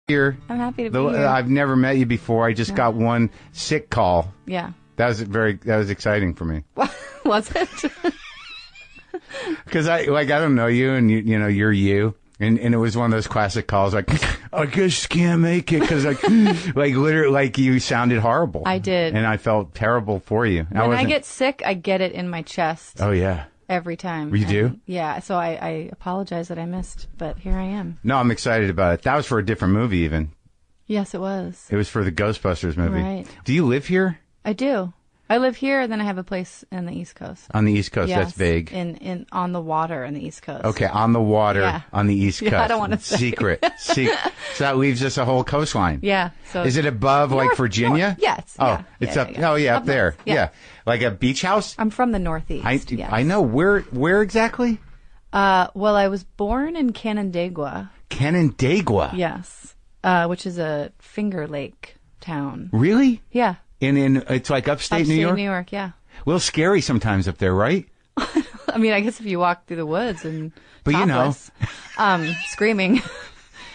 Here. I'm happy to be here. I've never met you before. I just got one sick call. Yeah. That was exciting for me. Was it? Because I don't know you, and you know you're you, and it was one of those classic calls like, I just can't make it because like literally like you sounded horrible. I did, and I felt terrible for you. When I get sick, I get it in my chest. Oh yeah. Every time. You do? Yeah, so I apologize that I missed, but here I am. No, I'm excited about it. That was for a different movie even. Yes, it was. It was for the Ghostbusters movie. Right. Do you live here? I do. I live here, and then I have a place in the East Coast. On the East Coast, yes, that's big. On the water on the East Coast. Okay, on the water on the East Coast. Yeah, I don't want to say. Secret. So that leaves us a whole coastline. Yeah. So is it above like Virginia? North, yes. Oh, it's up. Oh, yeah, up there. Yeah. Like a beach house? I'm from the Northeast. Yes. I know. Where exactly? Well, I was born in Canandaigua. Canandaigua? Yes. Which is a Finger Lake town. Really? Yeah. It's like upstate New York? Upstate New York, yeah. A little scary sometimes up there, right? I mean, I guess if you walk through the woods and topless, screaming,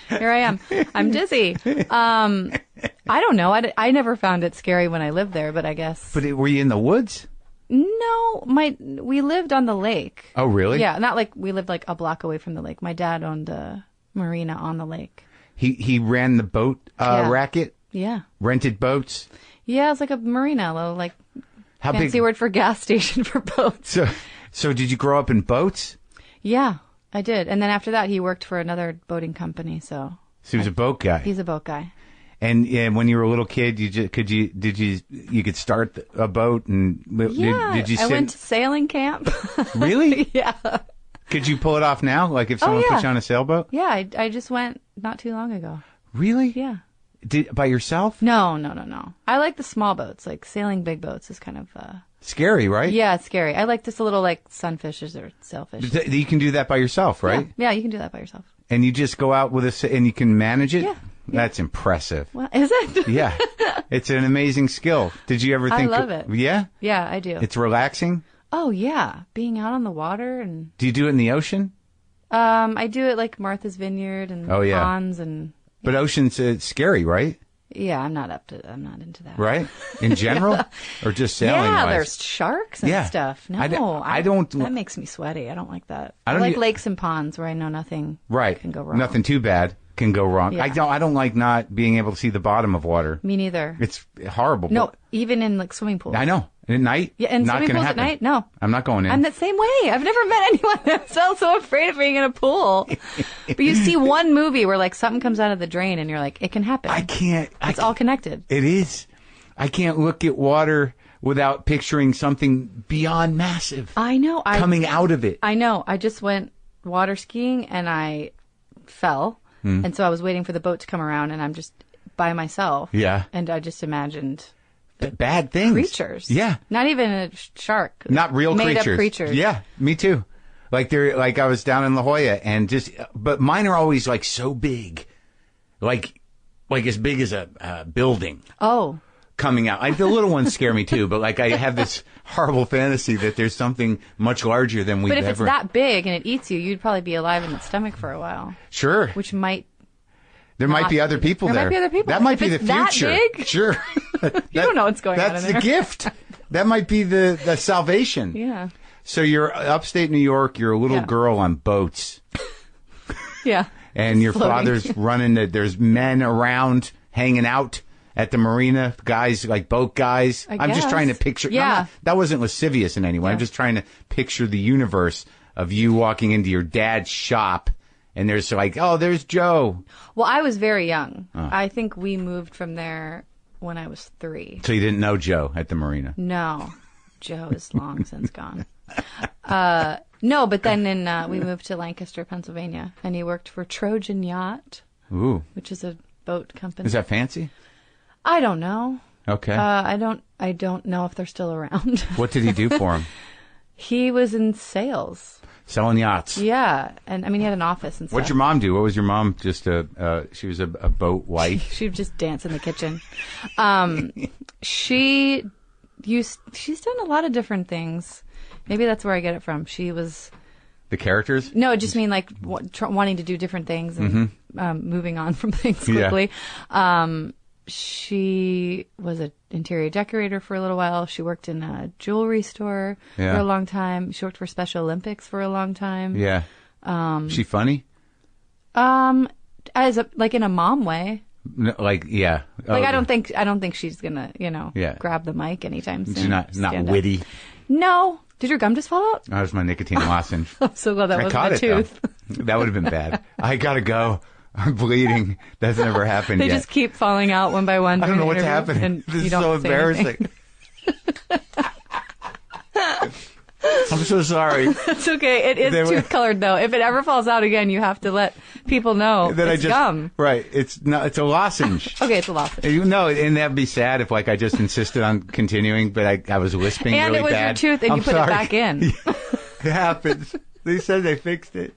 here I am. I'm dizzy. I don't know. I never found it scary when I lived there, but I guess. But were you in the woods? No, we lived on the lake. Oh, really? Yeah, not like we lived like a block away from the lake. My dad owned a marina on the lake. He ran the boat racket? Yeah. Rented boats? Yeah, it's like a marina, a little like How fancy big? word for gas station for boats. So did you grow up in boats? Yeah, I did. And then after that, he worked for another boating company. So he was a boat guy. He's a boat guy. And when you were a little kid, you could start a boat and did you? I went to sailing camp. Really? Yeah. Could you pull it off now? Like if someone put you on a sailboat? Yeah, I just went not too long ago. Really? Yeah. By yourself? No. I like the small boats. Like sailing big boats is kind of scary, right? Yeah, it's scary. I like just a little like sunfishes or sailfish. You can do that by yourself, right? Yeah, you can do that by yourself. And you just go out with and you can manage it? Yeah. That's impressive. Well, is it? Yeah. It's an amazing skill. Did you ever think? I love it. Yeah? Yeah, I do. It's relaxing? Oh, yeah. Being out on the water and... Do you do it in the ocean? I do it like Martha's Vineyard and ponds and... But ocean's scary, right? Yeah, I'm not into that. Right? In general? Or just sailing Yeah, wise? there's sharks and stuff. No, I don't... That makes me sweaty. I don't like that. I like lakes and ponds where I know nothing can go wrong. Nothing too bad can go wrong. Yeah. I don't like not being able to see the bottom of water. Me neither. It's horrible. No, even in like swimming pools. I know. And at night? Yeah, and not swimming gonna pools happen. at night? No. I'm not going in. I'm the same way. I've never met anyone that's so afraid of being in a pool. But you see one movie where like something comes out of the drain and you're like, it can happen. I can't. It's all connected. It is. I can't look at water without picturing something beyond massive. I know. Coming out of it. I know. I just went water skiing and I fell. And so I was waiting for the boat to come around and I'm just by myself. Yeah. And I just imagined bad things. Creatures. Yeah. Not even a shark. Not real made creatures. Up creatures. Yeah, me too. Like I was down in La Jolla and but mine are always like so big. Like as big as a building. Oh. Coming out. The little ones scare me too, but like I have this horrible fantasy that there's something much larger than we've ever... But if it's that big and it eats you, you'd probably be alive in its stomach for a while. Sure. Which might... There might be other people there. There might be other people. That might be the future. That big? Sure. You don't know what's going on in there. That's the gift. That might be the salvation. Yeah. So you're upstate New York. You're a little girl on boats. Yeah. And your father's running. There's men around hanging out at the marina. Guys, like boat guys. I'm just trying to picture. Yeah. That wasn't lascivious in any way. I'm just trying to picture the universe of you walking into your dad's shop. And there's like, oh, there's Joe. Well, I was very young. I think we moved from there when I was 3. So you didn't know Joe at the marina? No. Joe is long since gone. No, but then we moved to Lancaster, Pennsylvania, and he worked for Trojan Yacht, which is a boat company. Is that fancy? I don't know. Okay. I don't know if they're still around. What did he do for him? He was in sales. Selling yachts. Yeah. And I mean, he had an office and stuff. What'd your mom do? What was your mom? Just she was a boat wife? She would just dance in the kitchen. She's done a lot of different things. Maybe that's where I get it from. She was The characters? No, I just mean like wanting to do different things and moving on from things quickly. Yeah. She was an interior decorator for a little while. She worked in a jewelry store for a long time. She worked for Special Olympics for a long time. Yeah. She funny? As like in a mom way. No, like, yeah. Like, I don't think she's gonna, grab the mic anytime soon. She's not witty. No. Did your gum just fall out? That was my nicotine lozenge. I'm so glad that wasn't a tooth. That would have been bad. I gotta go. I'm bleeding. That's never happened yet. They just keep falling out one by one. I don't know what's happening. This is so embarrassing. I'm so sorry. It's okay. It is tooth colored though. If it ever falls out again, you have to let people know that it's gum. Right. It's a lozenge. Okay, it's a lozenge. No, and that'd be sad if like I just insisted on continuing, but I was lisping and really bad. And it was your tooth, and you put it back in. It happens. They said they fixed it.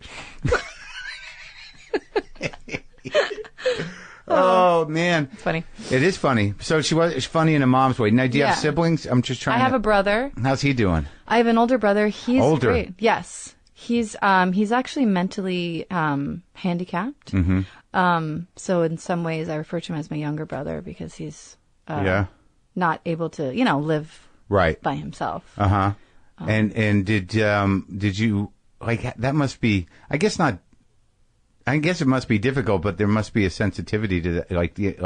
Oh man, it's funny. It is funny. So she's funny in a mom's way. Now, do you have siblings? I'm just trying. I have a brother. How's he doing? I have an older brother. He's older. Great. Yes, he's actually mentally handicapped. So in some ways, I refer to him as my younger brother because he's not able to live by himself. And did you like that? Must be, I guess not. I guess it must be difficult, but there must be a sensitivity to that. It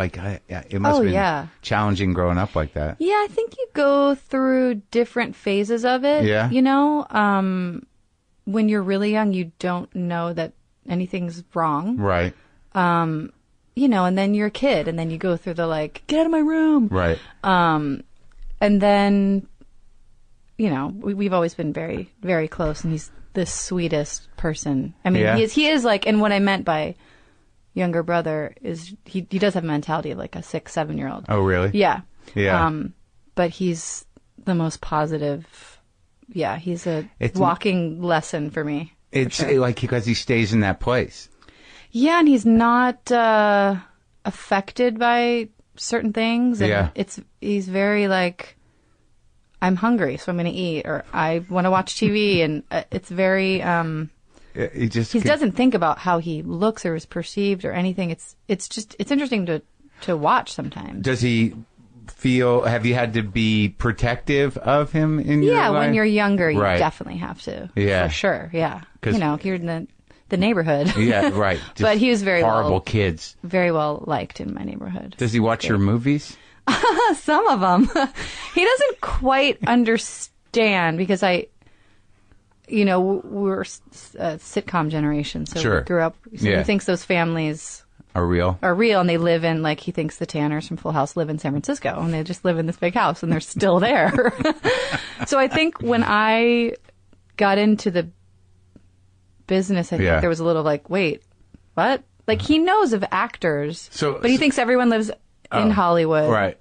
must have been challenging growing up like that. Yeah, I think you go through different phases of it. Yeah. When you're really young, you don't know that anything's wrong. Right. And then you're a kid, and then you go through the get out of my room. Right. And then, we've always been very, very close, and he's the sweetest person. I mean, he is like, and what I meant by younger brother is he does have a mentality of like a 6-7-year-old. Oh, really? Yeah. Yeah. But he's the most positive. Yeah, he's a walking lesson for me. It's like because he stays in that place. Yeah, and he's not affected by certain things. And he's very like, I'm hungry, so I'm going to eat, or I want to watch TV, and it's very. He doesn't think about how he looks or is perceived or anything. It's interesting to watch sometimes. Does he feel? Have you had to be protective of him in your life? Yeah, when you're younger, you definitely have to. Yeah, for sure. Yeah, you're in the neighborhood. Yeah, right. But he was very horrible kids. Very well liked in my neighborhood. Does he watch your movies? Some of them. He doesn't quite understand because we're a sitcom generation, so we grew up. So he thinks those families are real, and they live in he thinks the Tanners from Full House live in San Francisco, and they just live in this big house, and they're still there. So I think when I got into the business, I think there was a little wait, what? He knows of actors, but he thinks everyone lives in Hollywood, right?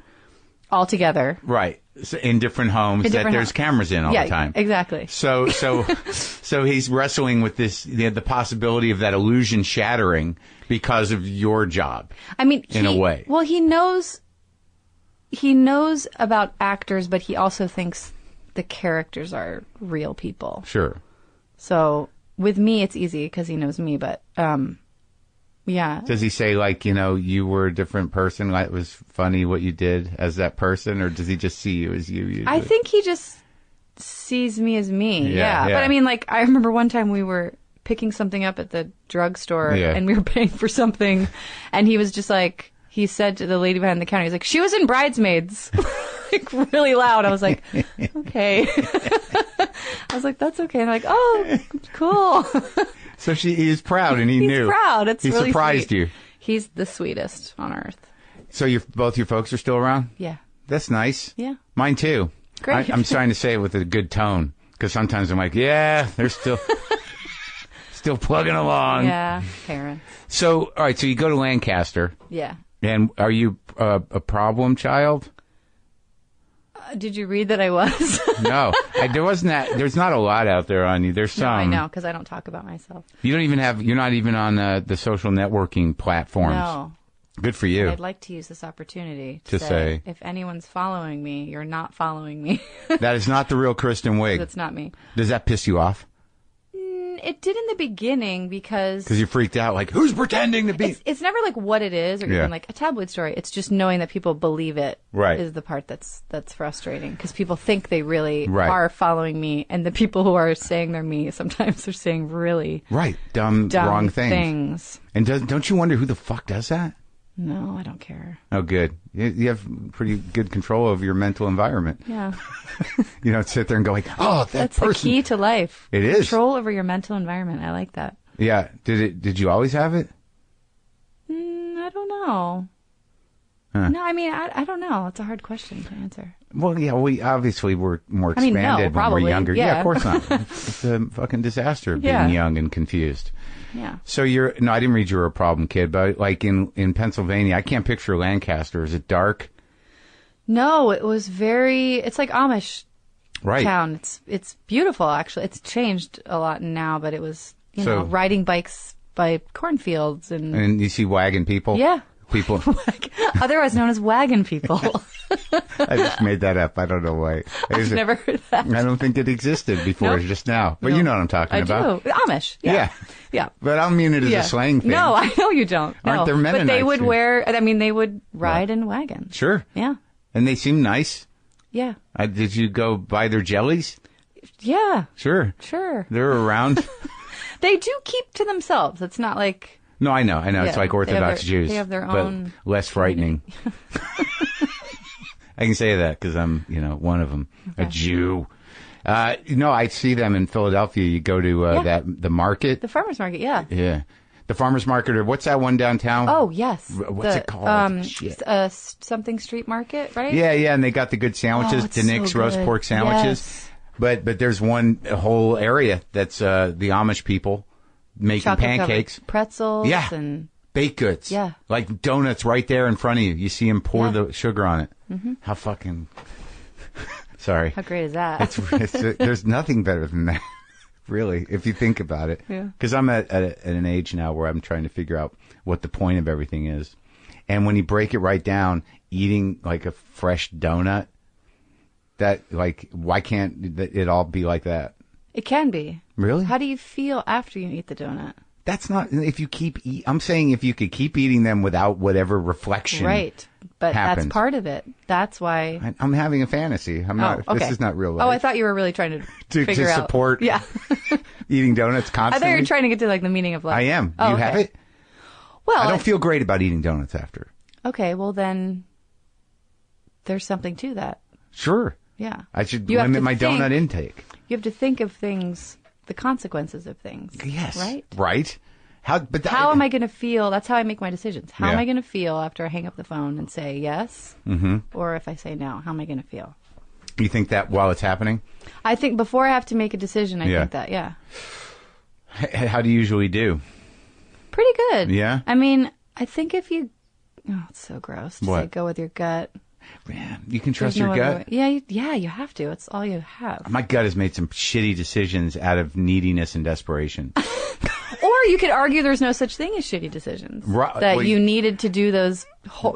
All together, right? So in different homes there's cameras in all the time. Exactly. So he's wrestling with this the possibility of that illusion shattering because of your job. I mean, in a way. Well, he knows about actors, but he also thinks the characters are real people. Sure. So with me, it's easy because he knows me, but. Yeah. Does he say you were a different person? It was funny what you did as that person, or does he just see you as you? Usually? I think he just sees me as me. Yeah. But I mean, I remember one time we were picking something up at the drugstore, and we were paying for something, and he was just he said to the lady behind the counter, he's like, "She was in Bridesmaids," really loud. I was like, okay. I was like, that's okay. And I'm like, oh, cool. So he is proud, and he knew. He's proud. It's really surprised sweet. you. He's the sweetest on earth. So both your folks are still around? Yeah. That's nice. Yeah. Mine too. Great. I'm trying to say it with a good tone, because sometimes I'm like, yeah, they're still plugging along. Yeah, parents. So, all right, so you go to Lancaster. Yeah. And are you a problem child? Did you read that I was? No, there wasn't that. There's not a lot out there on you. There's some. No, I know, because I don't talk about myself. You're not even on the social networking platforms. No. Good for you. I'd like to use this opportunity to say, if anyone's following me, you're not following me. That is not the real Kristen Wiig. That's not me. Does that piss you off? mean, it did in the beginning because you freaked out, like, who's pretending to be? It's never like what it is or even like a tabloid story. It's just knowing that people believe it is the part that's frustrating because people think they really are following me, and the people who are saying they're me sometimes are saying really dumb wrong things. And don't you wonder who the fuck does that? No, I don't care. Oh, good. You have pretty good control over your mental environment. Yeah. You don't sit there and go like, oh, that's person. The key to life. It is. Control over your mental environment. I like that. Yeah. Did you always have it? I don't know. Huh. No, I mean, I don't know. It's a hard question to answer. Well, yeah, we obviously were more expanded when we were younger. Yeah, of course not. It's a fucking disaster being young and confused. Yeah. So I didn't read you were a problem kid, but like in Pennsylvania, I can't picture Lancaster. Is it dark? No, it was it's like Amish town. It's beautiful, actually. It's changed a lot now, but it was, riding bikes by cornfields and you see wagon people? Yeah. People. Otherwise known as wagon people. I just made that up. I don't know why. I've never heard that. I don't think it existed before, just now. But you know what I'm talking about. I do. Amish. Yeah. But I don't mean it as a slang thing. No, I know you don't. Aren't there Mennonites? But they would they would ride in wagons. Sure. Yeah. And they seem nice. Yeah. Did you go buy their jellies? Yeah. Sure. They're around. They do keep to themselves. It's not like... No, I know. Yeah, it's like Orthodox Jews. They have their own... less frightening. I can say that because I'm, one of them. Okay. A Jew. I see them in Philadelphia. You go to the market. The farmer's market, yeah. Yeah. The farmer's market, or what's that one downtown? Oh, yes. What's it called? Something street market, right? Yeah, and they got the good sandwiches, Nick's so roast pork sandwiches. Yes. But there's one whole area that's the Amish people making chocolate pancakes. Pretzels and... baked goods. Yeah. Like donuts right there in front of you. You see them pour the sugar on it. Mm-hmm. How fucking... Sorry. How great is that? There's nothing better than that, really, if you think about it. Yeah. Because I'm at an age now where I'm trying to figure out what the point of everything is. And when you break it right down, eating like a fresh donut, why can't it all be like that? It can be. Really? How do you feel after you eat the donut? That's not, if you I'm saying if you could keep eating them without whatever reflection. Right. But happens. That's part of it. That's why. I'm having a fantasy. I'm not, okay. This is not real life. Oh, I thought you were really trying to figure out. To support eating donuts constantly. I thought you were trying to get to the meaning of life. I am. Do you have it? Well. I don't feel great about eating donuts after. Okay, well then, there's something to that. Sure. Yeah. I should limit my donut intake. You have to think of things, the consequences of things. Yes. Right? How am I going to feel? That's how I make my decisions. How am I going to feel after I hang up the phone and say yes? Mm-hmm. Or if I say no, how am I going to feel? You think that while it's happening? I think before I have to make a decision, I think that, yeah. How do you usually do? Pretty good. Yeah? I mean, I think if you... Oh, it's so gross to say go with your gut. Man, you can trust your gut? Yeah, you have to. It's all you have. My gut has made some shitty decisions out of neediness and desperation. Or you could argue there's no such thing as shitty decisions. Right. That you needed to do those,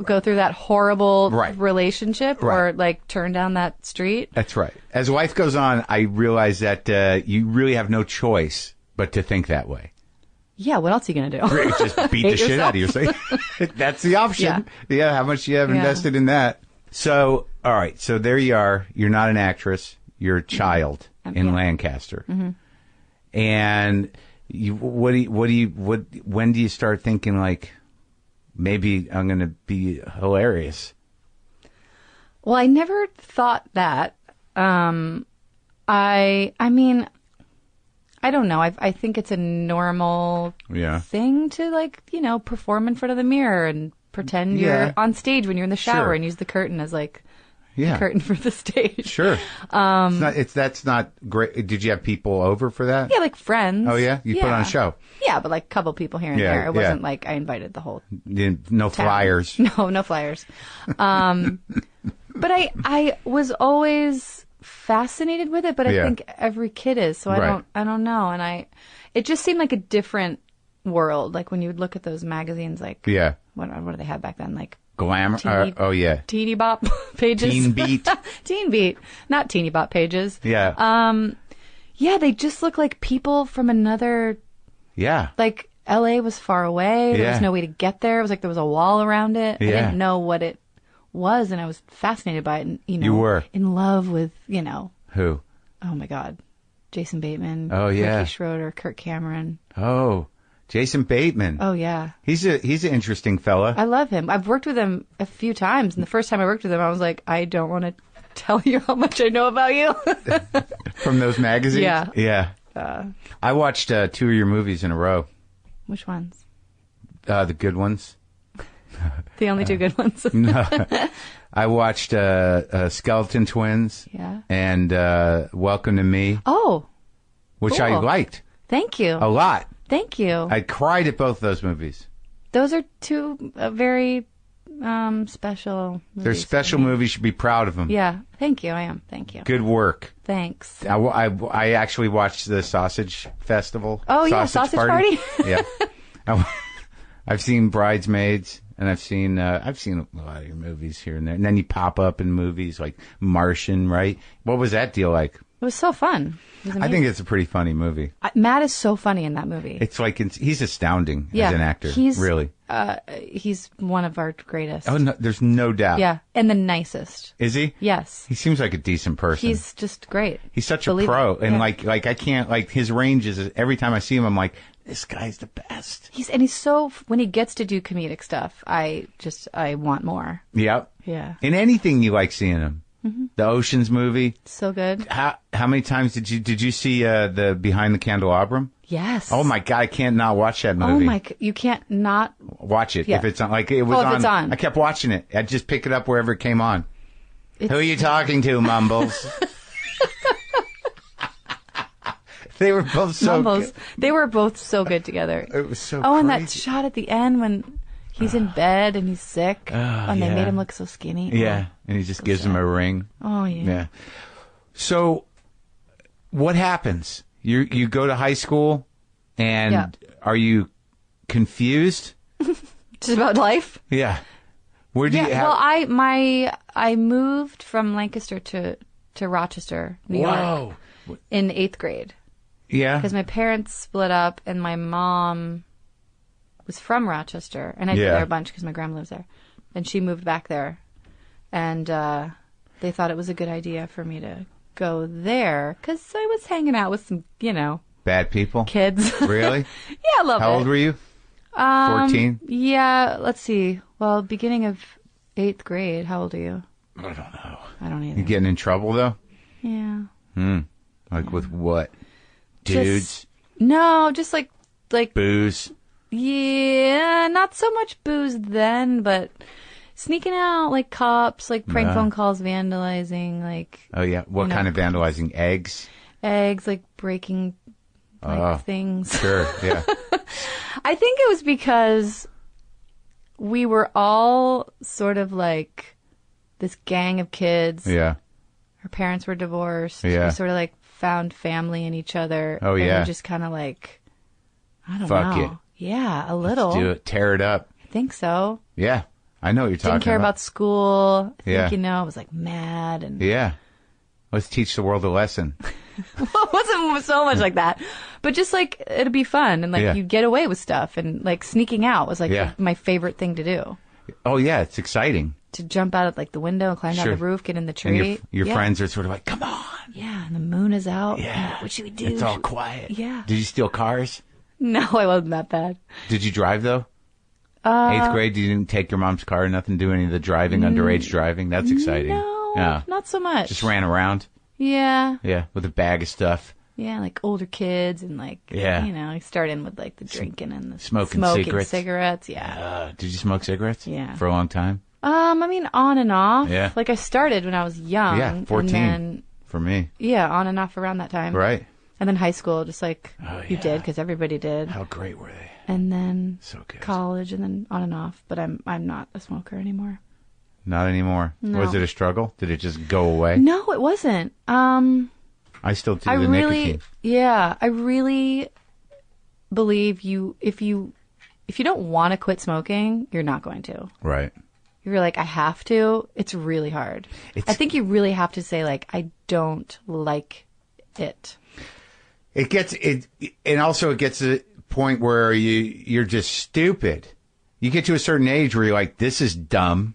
go through that horrible relationship or turn down that street. That's right. As life goes on, I realize that you really have no choice but to think that way. Yeah, what else are you going to do? Just beat the shit out of yourself. That's the option. Yeah, how much you have invested in that. So, all right. So there you are. You're not an actress. You're a child in Lancaster. Mm-hmm. And when do you start thinking like, maybe I'm going to be hilarious? Well, I never thought that. I mean, I don't know. I think it's a normal thing to perform in front of the mirror and pretend you're on stage when you're in the shower and use the curtain as the curtain for the stage. Sure. That's not great. Did you have people over for that? Yeah, like friends. Oh yeah? You put on a show? Yeah, but a couple people here and there. It wasn't like I invited the whole no town. Flyers. No flyers. But I was always fascinated with it, but I think every kid is, so I don't know. And it just seemed like a different world, like when you would look at those magazines, what do they have back then, like Glamour? Teeny Bop pages. Teen Beat. Teen Beat, not Teeny Bop pages. Yeah. Yeah, they just look like people from another... Yeah. Like, L.A. was far away. There was no way to get there. It was like there was a wall around it. I didn't know what it was, and I was fascinated by it. And, you were in love with, who? Oh, my God. Jason Bateman. Oh, yeah. Ricky Schroeder, Kirk Cameron. Oh, Jason Bateman. Oh, yeah. He's an interesting fella. I love him. I've worked with him a few times, and the first time I worked with him, I was like, I don't want to tell you how much I know about you. From those magazines? Yeah. Yeah. I watched 2 of your movies in a row. Which ones? The good ones. The only 2 good ones. No. I watched Skeleton Twins. Yeah. And Welcome to Me. Oh. Which cool. I liked. Thank you. A lot. Thank you. I cried at both those movies. Those are 2 very special movies. They're special movies. You should be proud of them. Yeah. Thank you. I am. Thank you. Good work. Thanks. I actually watched the Sausage Festival. Oh, yeah. Sausage Party? Yeah. I've seen Bridesmaids, and I've seen a lot of your movies here and there. And then you pop up in movies like Martian, right? What was that deal like? It was so fun. I think it's a pretty funny movie. Matt is so funny in that movie. It's like he's astounding as an actor. Really. He's one of our greatest. Oh, no, there's no doubt. Yeah, and the nicest. Is he? Yes. He seems like a decent person. He's just great. He's such a pro, and like I can't his range is every time I see him, I'm like, this guy's the best. He's so when he gets to do comedic stuff, I want more. Yep. Yeah. In anything you like seeing him. Mm-hmm. The Ocean's movie. So good. How many times did you see the Behind the Candelabrum? Yes. Oh my God, I can't not watch that movie. Oh my, you can't not watch it if it's on. Like it was if it's on. I kept watching it. I'd just pick it up wherever it came on. Who are you talking to, Mumbles? They were both so good. They were both so good together. It was so crazy. And that shot at the end when he's in bed and he's sick and they made him look so skinny. Yeah, and he just gives him a ring. Oh, yeah. Yeah. So what happens? You go to high school and are you confused? Just about life? Yeah. Where do you well, I moved from Lancaster to Rochester, New York in 8th grade. Yeah. Because my parents split up and my mom was from Rochester, and I'd been there a bunch because my grandma lives there, and she moved back there, and they thought it was a good idea for me to go there because I was hanging out with some, bad people, kids. Really? Yeah, a little bit. How old were you? 14? Yeah, let's see. Well, beginning of 8th grade. How old are you? I don't know. I don't either. You getting in trouble though? Yeah. Like with what? Dudes? Just like booze. Yeah, not so much booze then, but sneaking out like cops, like prank phone calls, vandalizing, like. Oh yeah, what kind of vandalizing? Eggs, like breaking things. Sure, yeah. I think it was because we were all sort of like this gang of kids. Yeah. Our parents were divorced. Yeah. We sort of like found family in each other. Oh yeah. And just kind of like, I don't know. Fuck it. Yeah, a little. Let's do it. Tear it up. I think so. Yeah. I know what you're talking about. Didn't care about school. I think, I was like mad. And yeah. Let's teach the world a lesson. Well, it wasn't so much like that. But just like, it'd be fun. And like, you'd get away with stuff. And like, sneaking out was like my favorite thing to do. Oh, yeah. It's exciting. To jump out of like the window and climb down the roof, get in the tree. And your friends are sort of like, come on. Yeah. And the moon is out. Yeah. Like, what should we do? It's all quiet. Yeah. Did you steal cars? No, I wasn't that bad. Did you drive though? 8th grade, you didn't take your mom's car or nothing, do any of the driving, underage driving? That's exciting. No, not so much. Just ran around? Yeah. Yeah, with a bag of stuff. Yeah, like older kids and like, I start in with like the drinking and the smoking cigarettes. Yeah. Did you smoke cigarettes? Yeah. For a long time? I mean, on and off. Yeah. Like I started when I was young. Yeah, 14 and then, for me. Yeah, on and off around that time. Right. And then high school, just like you did, because everybody did. How great were they? And then so good. College, and then on and off. But I'm not a smoker anymore. Not anymore. No. Was it a struggle? Did it just go away? No, it wasn't. I still do the nicotine. Yeah, I really believe if you don't want to quit smoking, you're not going to. Right. If you're like, I have to, it's really hard. I think you really have to say like, I don't like it. and also it gets to the point where you're just stupid. You get to a certain age where you're like, this is dumb.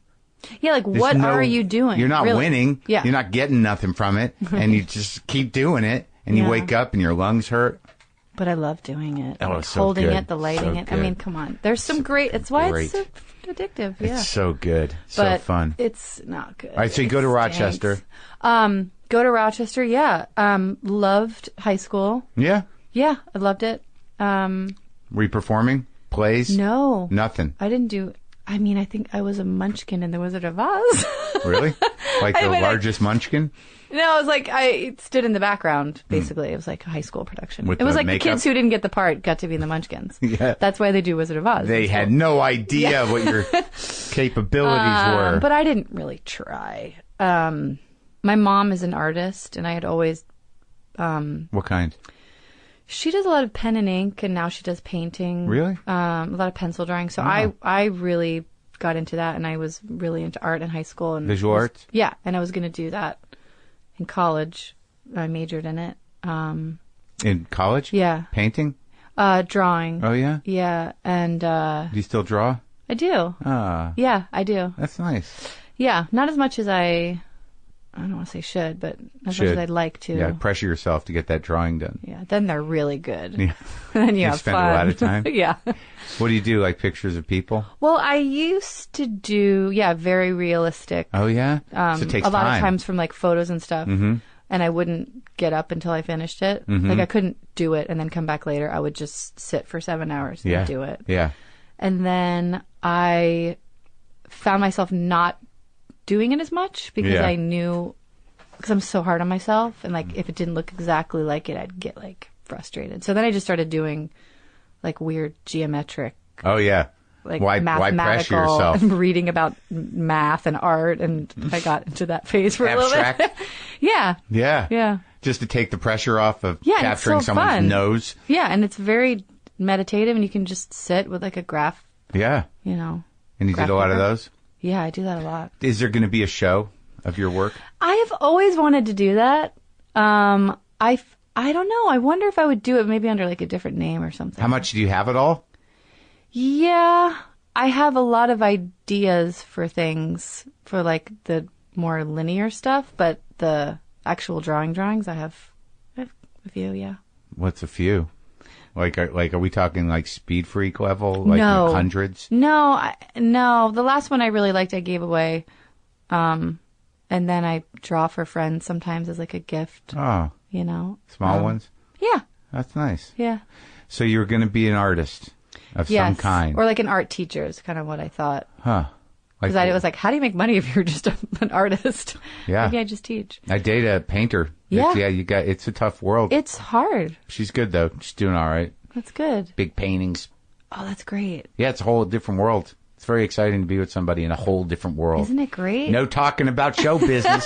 Yeah, like, what are you doing? You're not winning. Yeah. You're not getting nothing from it. And you just keep doing it. And you wake up and your lungs hurt. But I love doing it. Oh, like it's so holding good. it, the lighting it. Good. I mean, come on. There's some great... It's why it's so addictive. Yeah. It's so good. But so fun. It's not good. All right, so you go to Rochester. Go to Rochester, yeah. Loved high school. Yeah? Yeah, I loved it. Were you performing? Plays? No. Nothing? I didn't do... I mean, I think I was a munchkin in The Wizard of Oz. Really? Like the largest munchkin? No, I was like, I stood in the background, basically. It was like a high school production. With it was like makeup? the kids who didn't get the part got to be in the Munchkins. Yeah. That's why they do Wizard of Oz. They had no idea what your capabilities were. But I didn't really try. My mom is an artist, and I had always... What kind? She does a lot of pen and ink, and now she does painting. Really? A lot of pencil drawing. So I really got into that, and I was really into art in high school. And visual arts? Yeah, and I was going to do that in college. I majored in it. In college? Yeah. Painting? Drawing. Oh, yeah? Yeah, and... Do you still draw? I do. Yeah, I do. That's nice. Yeah, not as much as I don't want to say should, but as much as I'd like to. Yeah, pressure yourself to get that drawing done. Yeah, then they're really good. Yeah. Then you have spend fun. a lot of time? Yeah. What do you do, like pictures of people? Well, I used to do, very realistic. Oh, yeah? So it takes a lot time. of times from like photos and stuff. Mm-hmm. And I wouldn't get up until I finished it. Mm-hmm. Like I couldn't do it and then come back later. I would just sit for 7 hours and do it. Yeah. And then I found myself not doing it as much because I knew, because I'm so hard on myself, and like if it didn't look exactly like it, I'd get like frustrated. So then I just started doing like weird geometric. Oh yeah. Like why pressure yourself? Reading about math and art, and I got into that phase for a little bit. Yeah. Yeah. Yeah. Just to take the pressure off of capturing it's so someone's fun. nose. Yeah, and it's very meditative, and you can just sit with like a graph. Yeah. And you did a lot of those? Yeah, I do that a lot. Is there going to be a show of your work? I have always wanted to do that. I don't know. I wonder if I would do it maybe under like a different name or something. How much do you have it all? Yeah, I have a lot of ideas for things for like the more linear stuff, but the actual drawings, I have a few, yeah. What's a few? Like are we talking like Speed Freak level? Like no. Hundreds? No, no. The last one I really liked, I gave away. And then I draw for friends sometimes as like a gift. Oh. Small ones? Yeah. That's nice. Yeah. So you were going to be an artist of some kind. Or like an art teacher is kind of what I thought. Huh. Because I was like, how do you make money if you're just an artist? Yeah. Maybe I just teach. I date a painter. Yeah. It's a tough world. It's hard. She's good, though. She's doing all right. That's good. Big paintings. Oh, that's great. Yeah, it's a whole different world. It's very exciting to be with somebody in a whole different world. Isn't it great? No talking about show business.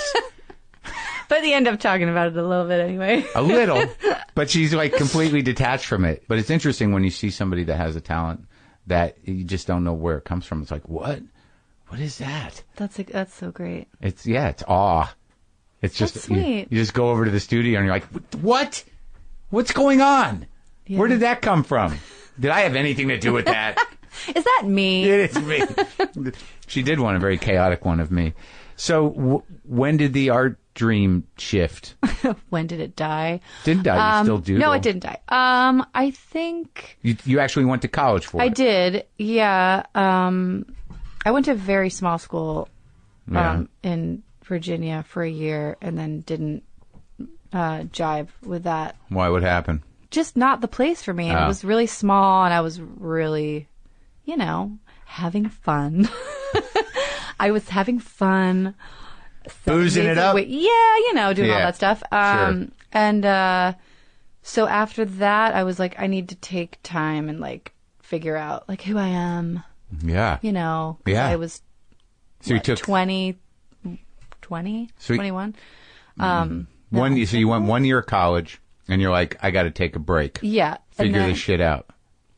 But you end up talking about it a little bit anyway. A little. But she's like completely detached from it. But it's interesting when you see somebody that has a talent that you just don't know where it comes from. It's like, what? What is that? That's so great. It's awe. It's just that's sweet. You just go over to the studio and you're like, what? What's going on? Yeah. Where did that come from? Did I have anything to do with that? Is that me? It is me. She did one, a very chaotic one of me. So when did the art dream shift? When did it die? Didn't die. You still do? No, it didn't die. I think... You actually went to college for it? I did, yeah. I went to a very small school in Virginia for a year and then didn't jive with that. Why? What happened? Just not the place for me. And it was really small, and I was really, having fun. I was having fun. Boozing it up? Yeah, doing all that stuff. Sure. And so after that, I was like, I need to take time and like figure out like who I am. Yeah. I was so you took 21. So you went 1 year of college, and you're like, I got to take a break. Yeah. Figure this shit out.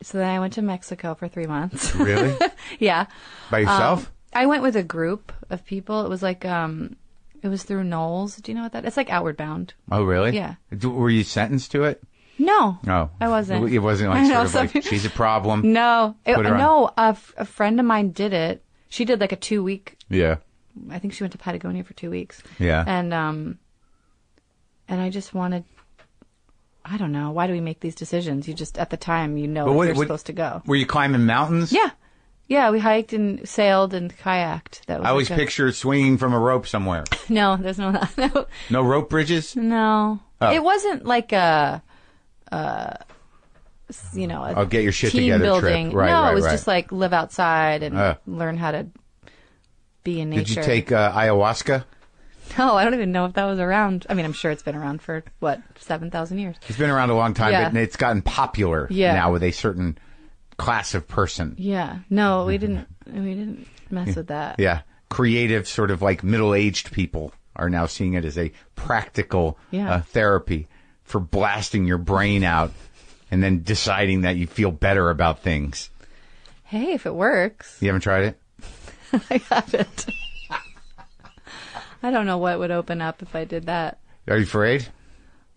So then I went to Mexico for 3 months. Really? Yeah. By yourself? I went with a group of people. It was like, it was through Knowles. Do you know what that is? It's like Outward Bound. Oh, really? Yeah. Were you sentenced to it? No. Oh. I wasn't. It wasn't like sort of like, she's a problem. No. A friend of mine did it. She did like a 2-week. Yeah. I think she went to Patagonia for 2 weeks. Yeah. And I just wanted, I don't know, why do we make these decisions? You just, at the time, you're supposed to go. Were you climbing mountains? Yeah. Yeah, we hiked and sailed and kayaked. That was I always picture swinging from a rope somewhere. No, there's no. No rope bridges? No. Oh. It wasn't like a I'll get your shit team together building. trip. Right, no, right, it was right. just like live outside and learn how to be in nature. Did you take ayahuasca? No, I don't even know if that was around. I mean, I'm sure it's been around for, 7,000 years. It's been around a long time, but it's gotten popular now with a certain class of person. Yeah. No, we didn't mess with that. Yeah. Creative, sort of like middle-aged people are now seeing it as a practical therapy for blasting your brain out and then deciding that you feel better about things. Hey, if it works. You haven't tried it? I haven't. I don't know what would open up if I did that. Are you afraid?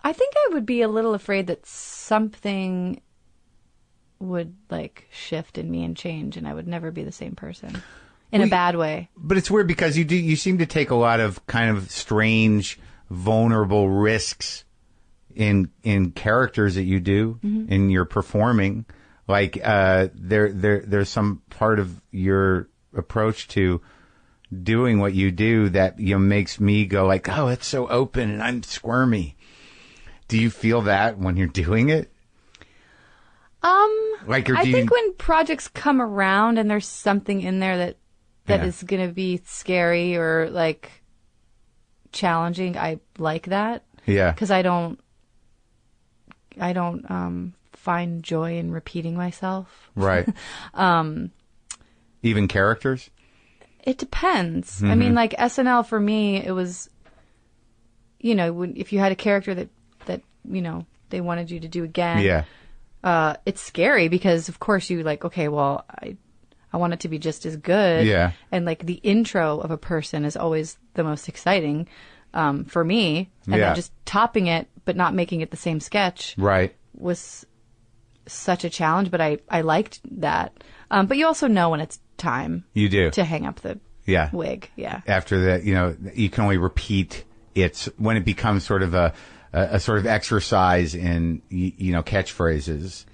I think I would be a little afraid that something would like shift in me and change, and I would never be the same person in a bad way. But it's weird because you seem to take a lot of kind of strange, vulnerable risks in characters that you do in your performing. Like there's some part of your approach to doing what you do that makes me go like, oh, it's so open and I'm squirmy. Do you feel that when you're doing it? I think when projects come around and there's something in there that is going to be scary or like challenging, I like that. Yeah. Because I don't find joy in repeating myself. Right. Even characters? It depends. I mean, like SNL for me, it was, if you had a character that they wanted you to do again. Yeah. It's scary because, of course, you like, okay, well, I want it to be just as good. Yeah. And like the intro of a person is always the most exciting for me. And then just topping it, but not making it the same sketch. Right. Was such a challenge, but I liked that. But you also know when it's time. You do. To hang up the wig. Yeah. After that, you can only repeat it when it becomes sort of a sort of exercise in, catchphrases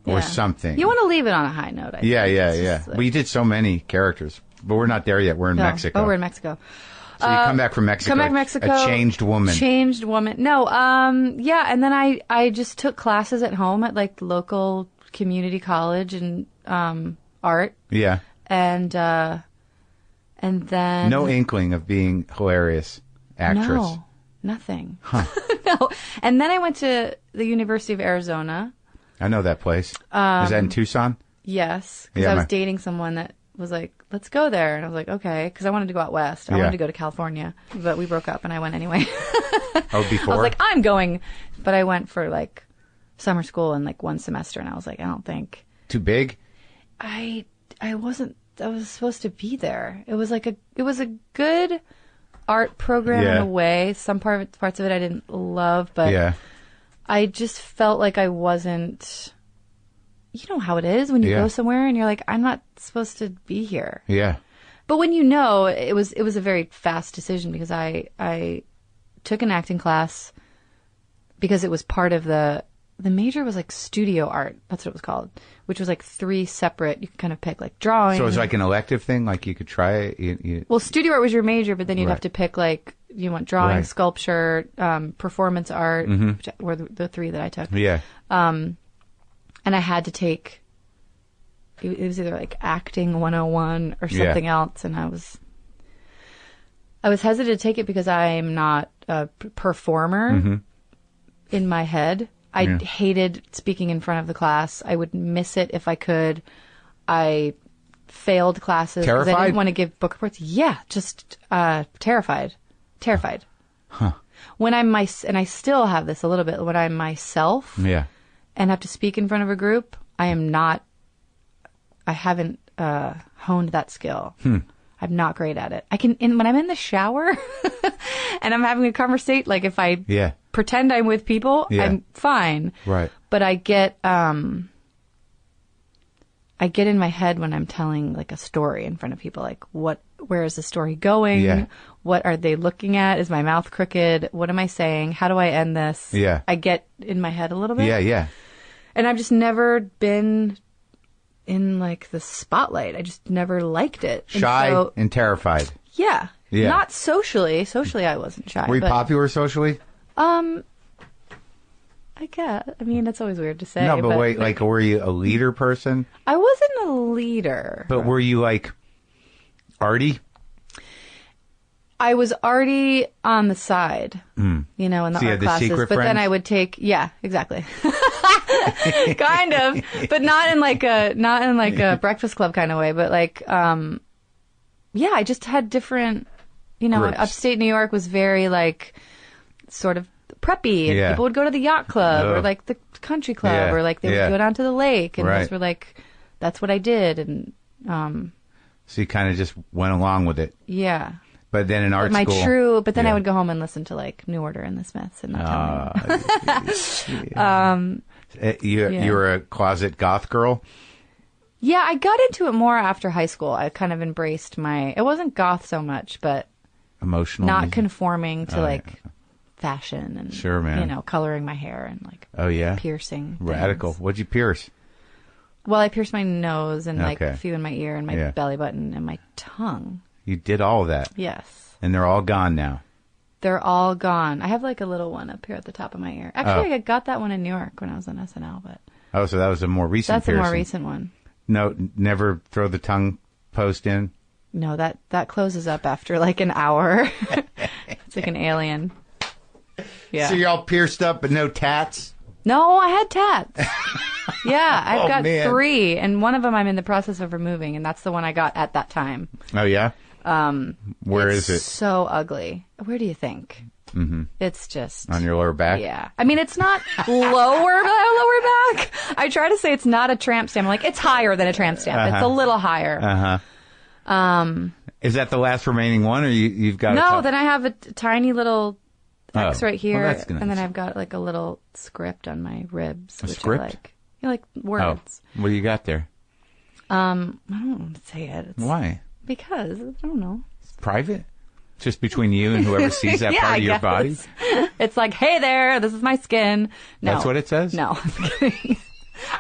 or something. You want to leave it on a high note, I think. Yeah. Like... Well, you did so many characters, but we're not there yet. We're in Mexico. Oh, we're in Mexico. So you come back from Mexico. Come back from Mexico. A changed woman. No, yeah. And then I just took classes at home at like the local community college and art. Yeah. And then... No inkling of being hilarious actress. No, nothing. Huh. No. And then I went to the University of Arizona. I know that place. Is that in Tucson? Yes. Because I was dating someone that was like, let's go there. And I was like, okay. Because I wanted to go out west. I wanted to go to California. But we broke up and I went anyway. Oh, before? I was like, I'm going. But I went for like summer school and like one semester. And I was like, I don't think. Too big? I wasn't. I was supposed to be there. It was a good art program in a way. Some parts of it I didn't love, but I just felt like I wasn't. You know how it is when you go somewhere and you're like, I'm not supposed to be here. Yeah. But when it was a very fast decision because I took an acting class because it was part of the major was like studio art. That's what it was called, which was like 3 separate. You could kind of pick like drawing. So it was like an elective thing, like you could try it. Well, studio art was your major, but then you'd have to pick like you want drawing, sculpture, performance art, which were the 3 that I took. Yeah. And I had to take. It was either like acting 101 or something else, and I was hesitant to take it because I'm not a performer in my head. I hated speaking in front of the class. I would miss it if I could. I failed classes because I didn't want to give book reports. Yeah, just terrified. Huh. When I'm and I still have this a little bit, when I'm myself and have to speak in front of a group, I haven't honed that skill. I'm not great at it. When I'm in the shower and I'm having a conversation, like if I pretend I'm with people, I'm fine. Right. But I get in my head when I'm telling like a story in front of people, like where is the story going? Yeah. What are they looking at? Is my mouth crooked? What am I saying? How do I end this? Yeah. I get in my head a little bit. Yeah, yeah. And I've just never been in like the spotlight. I just never liked it. Shy and terrified. Yeah. Yeah. Not socially. Socially, I wasn't shy. Were you popular socially? I guess. I mean, it's always weird to say. No, but wait, like, were you a leader person? I wasn't a leader. But were you like arty? I was arty on the side, in the art classes. Secret but friends? then I would take, yeah, exactly, kind of, but not in like a Breakfast Club kind of way. But like, I just had different, groups. Upstate New York was very like sort of preppy, and people would go to the yacht club or like the country club or like they would go down to the lake, and those were like, that's what I did, and so you kind of just went along with it. Yeah. But then in art school... But then I would go home and listen to, like, New Order and the Smiths and not tell me. You were a closet goth girl? Yeah, I got into it more after high school. I kind of embraced it wasn't goth so much, but... Emotional? Not conforming to, fashion and, sure, man. coloring my hair and, like... Oh, yeah? Piercing Radical. things. What'd you pierce? Well, I pierced my nose and, like, a few in my ear and my belly button and my tongue. You did all of that? Yes. And they're all gone now? They're all gone. I have like a little one up here at the top of my ear. Actually, I got that one in New York when I was on SNL. But so that was a more recent That's piercing. a more recent one. No, never throw the tongue post in? No, that closes up after like an hour. It's like an alien. Yeah. So you're all pierced up but no tats? No, I had tats. Yeah, I've got 3, and one of them I'm in the process of removing, and that's the one I got at that time. Oh, yeah? Where is it? So ugly. Where do you think? Mm-hmm. It's just on your lower back. Yeah, I mean it's not lower back. I try to say it's not a tramp stamp. I'm like it's higher than a tramp stamp. It's a little higher. Is that the last remaining one, or you've got? No, then I have a tiny little X right here, well, that's nice. And then I've got like a little script on my ribs. A which script? I like. Like words. Oh, what do you got there? I don't want to say it. Why? Because I don't know. Private? Just between you and whoever sees that part of your body? It's like, hey there, this is my skin. No. That's what it says? No.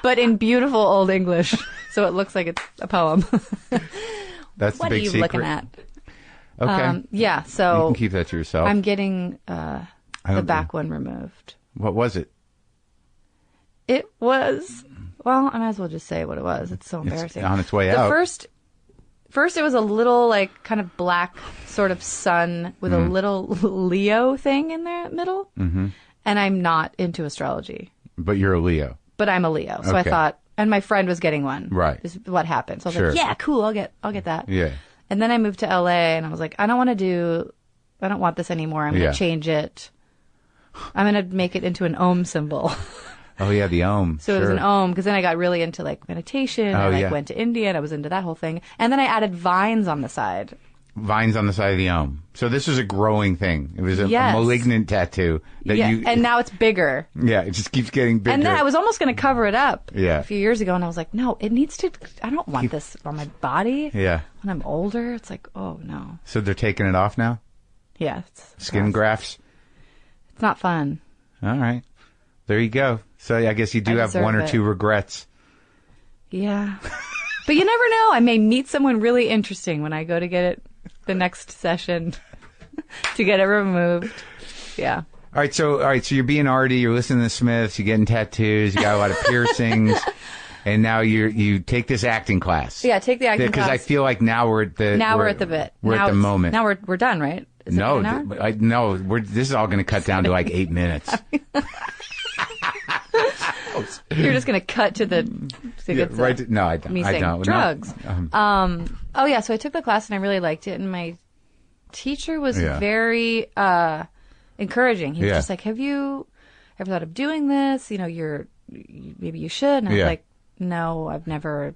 But in beautiful old English, so it looks like it's a poem. That's the big secret. What are you looking at? Okay. Yeah, so... You can keep that to yourself. I'm getting the back one removed. What was it? It was... Well, I might as well just say what it was. It's so embarrassing. It's on its way out. First, it was a little, like, kind of black sort of sun with a little Leo thing in the middle. Mm-hmm. And I'm not into astrology. But you're a Leo. But I'm a Leo. So I thought, and my friend was getting one. Right. Is what happened. So I was like, yeah, cool, I'll get that. Yeah. And then I moved to LA and I was like, I don't want this anymore. I'm going to change it. I'm going to make it into an Om symbol. Oh, yeah, the Om. So it was an Om, because then I got really into, like, meditation. I went to India, and I was into that whole thing. And then I added vines on the side. Vines on the side of the Om. So this was a growing thing. It was a malignant tattoo. And now it's bigger. Yeah, it just keeps getting bigger. And then I was almost going to cover it up a few years ago, and I was like, no, it needs to... I don't want this on my body. Yeah. When I'm older, it's like, oh, no. So they're taking it off now? Yeah. Skin grafts? It's not fun. All right. There you go. So I guess you do have one or two regrets. Yeah. But you never know. I may meet someone really interesting when I go to get it the next session to get it removed. Yeah. All right. So you're being arty. You're listening to the Smiths. You're getting tattoos. You got a lot of piercings. And now you take this acting class. Yeah, take the acting class. Because I feel like now we're at the... Now we're at the bit. We're at the moment. Now we're done, right? Is no, this is all going to cut down to like 8 minutes. You're just going to cut to the... No, I don't. Me saying drugs. Oh, yeah, so I took the class and I really liked it. And my teacher was very encouraging. He was just like, have you ever thought of doing this? Maybe you should. And I was like, no, I've never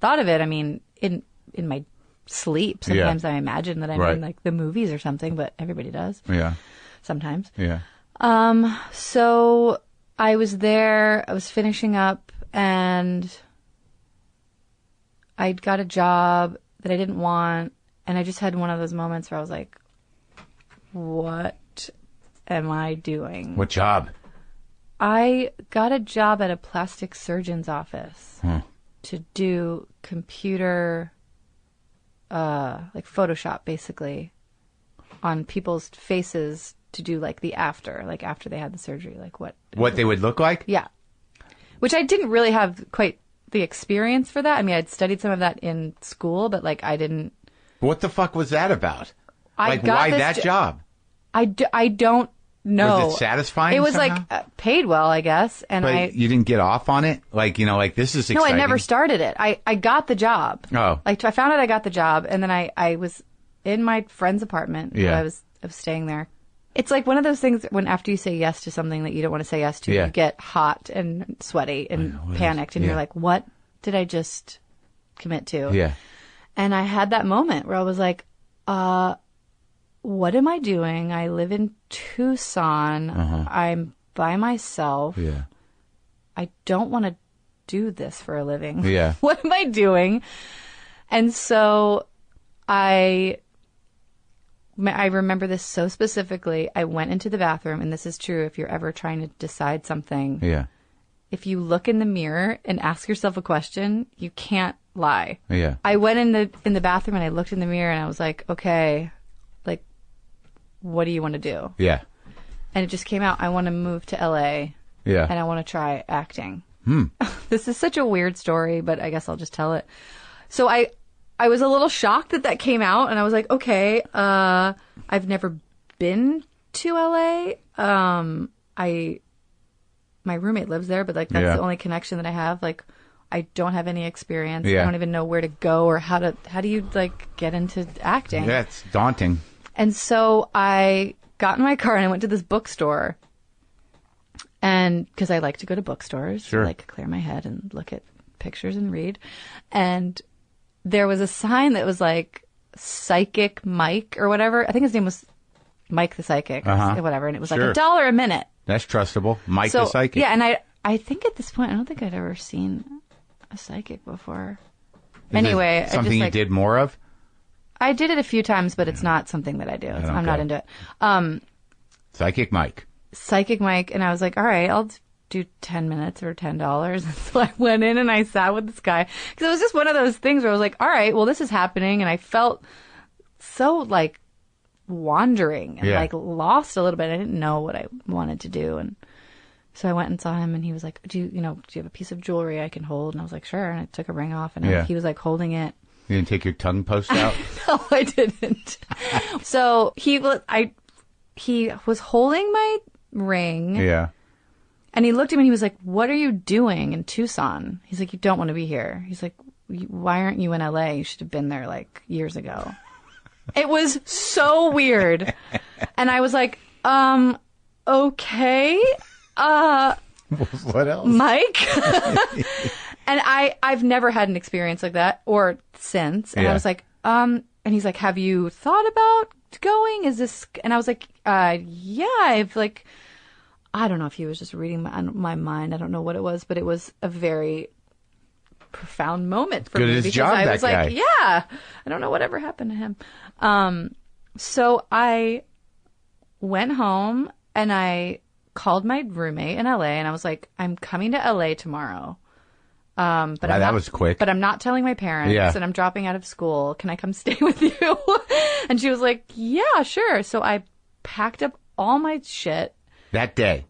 thought of it. I mean, in my sleep, sometimes I imagine that I'm in like the movies or something, but everybody does. Yeah. Sometimes. Yeah. So I was there, I was finishing up, and I got a job that I didn't want, and I just had one of those moments where I was like, what am I doing? What job? I got a job at a plastic surgeon's office to do computer, like Photoshop, basically, on people's faces to do like the after they had the surgery, like what they would look like. Yeah, which I didn't really have quite the experience for that. I mean, I'd studied some of that in school, but like I didn't. What the fuck was that about? Like, why that job? I don't know. Was it satisfying? It was somehow? like paid well, I guess. And but you didn't get off on it? Like, like this is exciting. No, I never started it. I got the job. Oh. Like I found out I got the job, and then I was in my friend's apartment. Yeah. I was staying there. It's like one of those things when after you say yes to something that you don't want to say yes to, you get hot and sweaty and panicked, and you're like, what did I just commit to? Yeah. And I had that moment where I was like, what am I doing? I live in Tucson. I'm by myself. Yeah. I don't want to do this for a living. Yeah. What am I doing? And so I remember this so specifically. I went into the bathroom, and this is true if you're ever trying to decide something. Yeah. If you look in the mirror and ask yourself a question, you can't lie. Yeah. I went in the bathroom and I looked in the mirror and I was like, okay, like, what do you want to do? Yeah. And it just came out. I want to move to LA. Yeah. And I want to try acting. This is such a weird story, but I guess I'll just tell it. So I was a little shocked that came out, and I was like, okay, I've never been to LA. My roommate lives there, but like that's the only connection that I have. Like, I don't have any experience. Yeah. I don't even know where to go or how do you like get into acting? Yeah, it's daunting. And so I got in my car and I went to this bookstore, and because I like to go to bookstores, sure, like clear my head and look at pictures and read, and there was a sign that was like Psychic Mike or whatever. I think his name was Mike the Psychic or whatever, and it was like $1 a minute. That's trustable. Mike the Psychic. Yeah, and I think at this point I don't think I'd ever seen a psychic before. Anyway, something you did more of? I did it a few times, but it's not something that I do. I'm not into it. Psychic Mike. Psychic Mike, and I was like, all right, I'll do 10 minutes or $10. And so I went in and I sat with this guy, because it was just one of those things where I was like, all right, well, this is happening, and I felt so like wandering and like lost a little bit. I didn't know what I wanted to do, and so I went and saw him, and he was like, do you have a piece of jewelry I can hold? And I was like, sure. And I took a ring off, and he was like holding it. You didn't take your tongue post out? No, I didn't. So he was holding my ring. Yeah. And he looked at me and he was like, what are you doing in Tucson? He's like, you don't want to be here. He's like, why aren't you in LA? You should have been there like years ago. It was so weird. And I was like, okay. What else? Mike? And I've never had an experience like that or since. And I was like, and he's like, have you thought about going? Is this, and I was like, yeah, I've like, I don't know if he was just reading my mind. I don't know what it was, but it was a very profound moment for me. Good at his job, I was that guy. like, yeah, I don't know whatever happened to him. So I went home and I called my roommate in LA and I was like, I'm coming to LA tomorrow. But that was quick. But I'm not telling my parents, and I'm dropping out of school. Can I come stay with you? And she was like, yeah, sure. So I packed up all my shit. That day?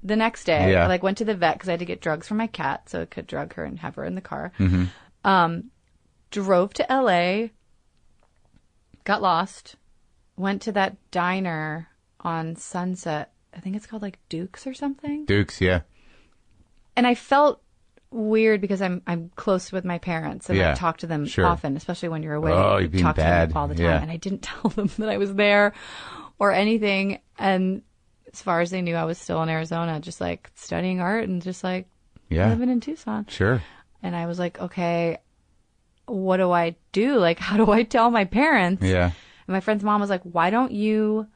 The next day. I went to the vet because I had to get drugs for my cat, so I could drug her and have her in the car. Mm-hmm. Drove to LA, got lost, went to that diner on Sunset. I think it's called like Duke's or something. Duke's, yeah. And I felt weird because I'm close with my parents and I talk to them often, especially when you're away. Oh, you're being talk bad. to them all the time, and I didn't tell them that I was there or anything. And as far as they knew, I was still in Arizona, just like studying art and just like living in Tucson. Sure. And I was like, okay, what do I do? Like, how do I tell my parents? Yeah. And my friend's mom was like, why don't you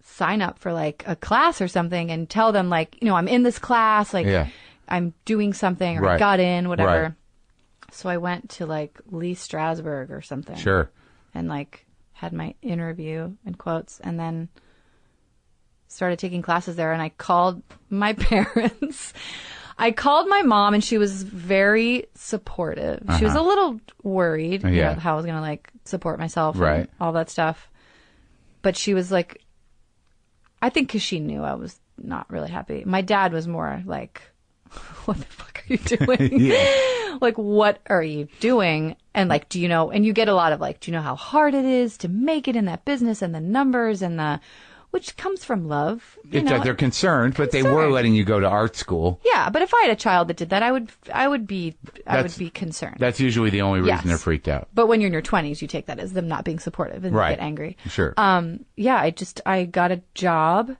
sign up for like a class or something and tell them like, I'm in this class, like I'm doing something or I got in, whatever. Right. So I went to like Lee Strasberg or something. Sure. And like had my interview in quotes and then started taking classes there. And I called my parents. I called my mom and she was very supportive. She was a little worried about how I was going to like support myself and all that stuff. But she was like, I think because she knew I was not really happy. My dad was more like, what the fuck are you doing? Like, what are you doing? And like, do you know, and you get a lot of like, do you know how hard it is to make it in that business and the numbers and which comes from love. They're concerned, but they were letting you go to art school. Yeah, but if I had a child that did that, I would be concerned. That's usually the only reason they're freaked out. But when you're in your 20s, you take that as them not being supportive and get angry. Sure. I got a job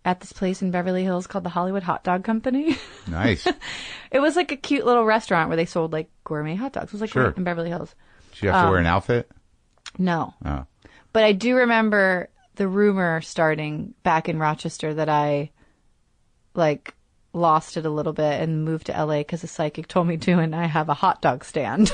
at this place in Beverly Hills called the Hollywood Hot Dog Company. Nice. It was like a cute little restaurant where they sold like gourmet hot dogs. It was like right in Beverly Hills. Did you have to wear an outfit? No. Oh. But I do remember the rumor starting back in Rochester that I like lost it a little bit and moved to LA because a psychic told me to, and I have a hot dog stand.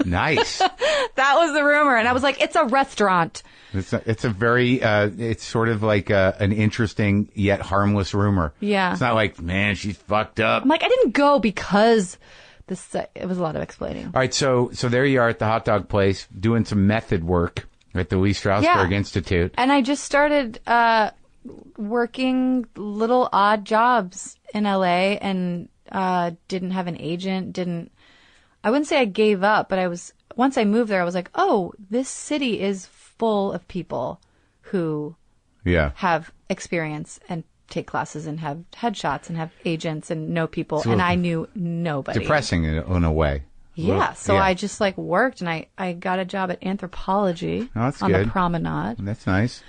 Nice. That was the rumor. And I was like, it's a restaurant. It's a very, it's sort of like an interesting yet harmless rumor. Yeah. It's not like, man, she's fucked up. I'm like, I didn't go because it was a lot of explaining. All right. So there you are at the hot dog place doing some method work at the Lee Strasberg Institute. And I just started working little odd jobs in LA and didn't have an agent. I wouldn't say I gave up, but once I moved there, I was like, oh, this city is full of people who have experience and take classes and have headshots and have agents and know people. And I knew nobody. Depressing in a way. Yeah, so I just like worked and I got a job at anthropology on the promenade. That's nice.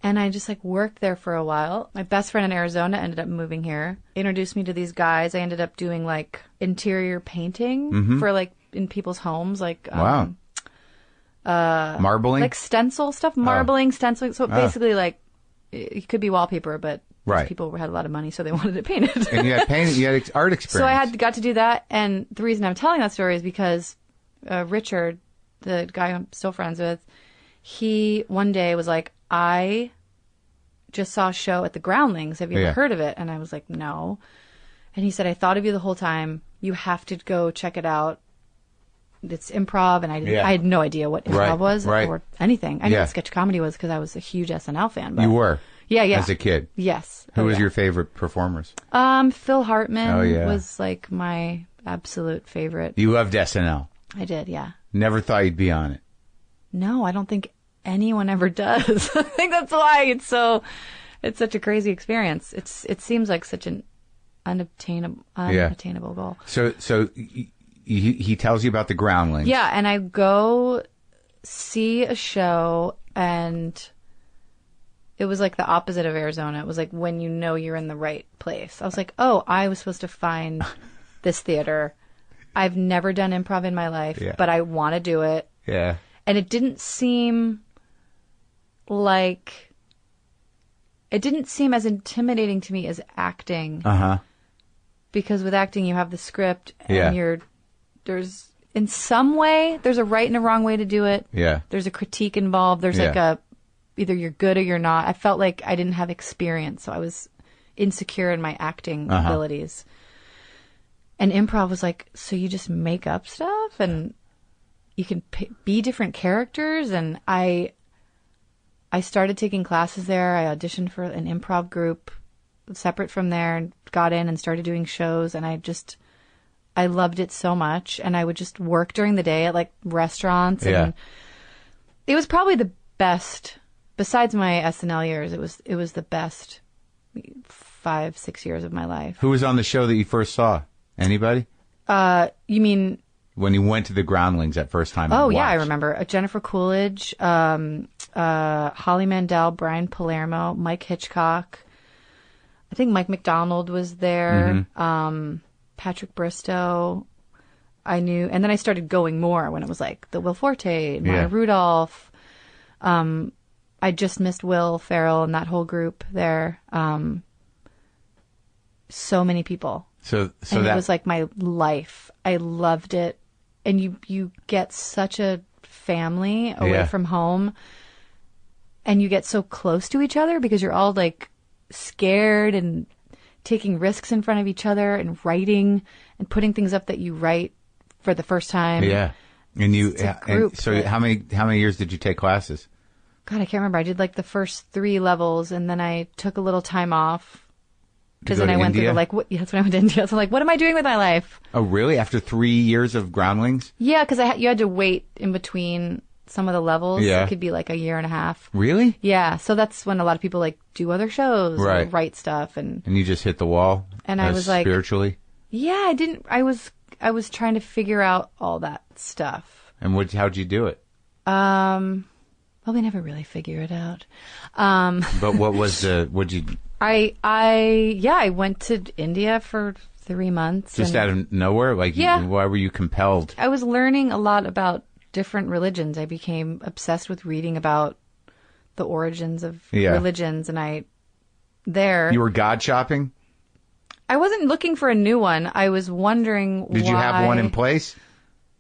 And I just like worked there for a while. My best friend in Arizona ended up moving here, introduced me to these guys. I ended up doing like interior painting for like in people's homes, like marbling, like stencil stuff, stenciling. So basically like it could be wallpaper, but people had a lot of money, so they wanted it painted. And you had art experience. So I got to do that. And the reason I'm telling that story is because Richard, the guy I'm still friends with, he one day was like, I just saw a show at the Groundlings. Have you ever heard of it? And I was like, no. And he said, I thought of you the whole time. You have to go check it out. It's improv. And I had no idea what improv was or anything. I knew what sketch comedy was because I was a huge SNL fan. But you were? Yeah. As a kid? Yes. Who was your favorite performers? Phil Hartman was like my absolute favorite. You loved SNL? I did, yeah. Never thought you'd be on it? No, I don't think anyone ever does. I think that's why it's such a crazy experience. It seems like such an unattainable goal. So he tells you about the Groundlings. Yeah, and I go see a show, and it was like the opposite of Arizona. It was like when you know you're in the right place. I was like, oh, I was supposed to find this theater. I've never done improv in my life, but I want to do it. Yeah. And it didn't seem as intimidating to me as acting. Uh-huh. Because with acting, you have the script and there's in some way, there's a right and a wrong way to do it. Yeah. There's a critique involved. There's like either you're good or you're not. I felt like I didn't have experience, so I was insecure in my acting abilities. And improv was like, so you just make up stuff and you can be different characters. And I started taking classes there. I auditioned for an improv group separate from there and got in and started doing shows. And I loved it so much. And I would just work during the day at like restaurants. And it was probably the best, besides my SNL years, it was the best 5-6 years of my life. Who was on the show that you first saw? Anybody? You mean when you went to the Groundlings that first time? Oh yeah, I remember Jennifer Coolidge, Holly Mandel, Brian Palermo, Mike Hitchcock. I think Mike McDonald was there. Patrick Bristow. I knew, and then I started going more when it was like the Will Forte, Maya Rudolph. I just missed Will Ferrell and that whole group there. So many people. So and that it was like my life. I loved it. And you get such a family away from home, and you get so close to each other because you're all like scared and taking risks in front of each other and writing and putting things up that you write for the first time. Yeah. And you, it's a group, so how many years did you take classes? God, I can't remember. I did like the first 3 levels, and then I took a little time off. Because then I went through that's when I went to India. So like, what am I doing with my life? Oh, really? After 3 years of Groundlings? Yeah, because you had to wait in between some of the levels. Yeah. It could be like a year and a half. Really? Yeah. So that's when a lot of people like do other shows, right? Or write stuff, and you just hit the wall. And I was like, spiritually. Yeah, I didn't. I was trying to figure out all that stuff. And how'd you do it? Well, we never really figure it out. But what'd you? I went to India for 3 months. Just out of nowhere? Like, why were you compelled? I was learning a lot about different religions. I became obsessed with reading about the origins of religions, and You were God shopping? I wasn't looking for a new one. I was wondering Did you have one in place?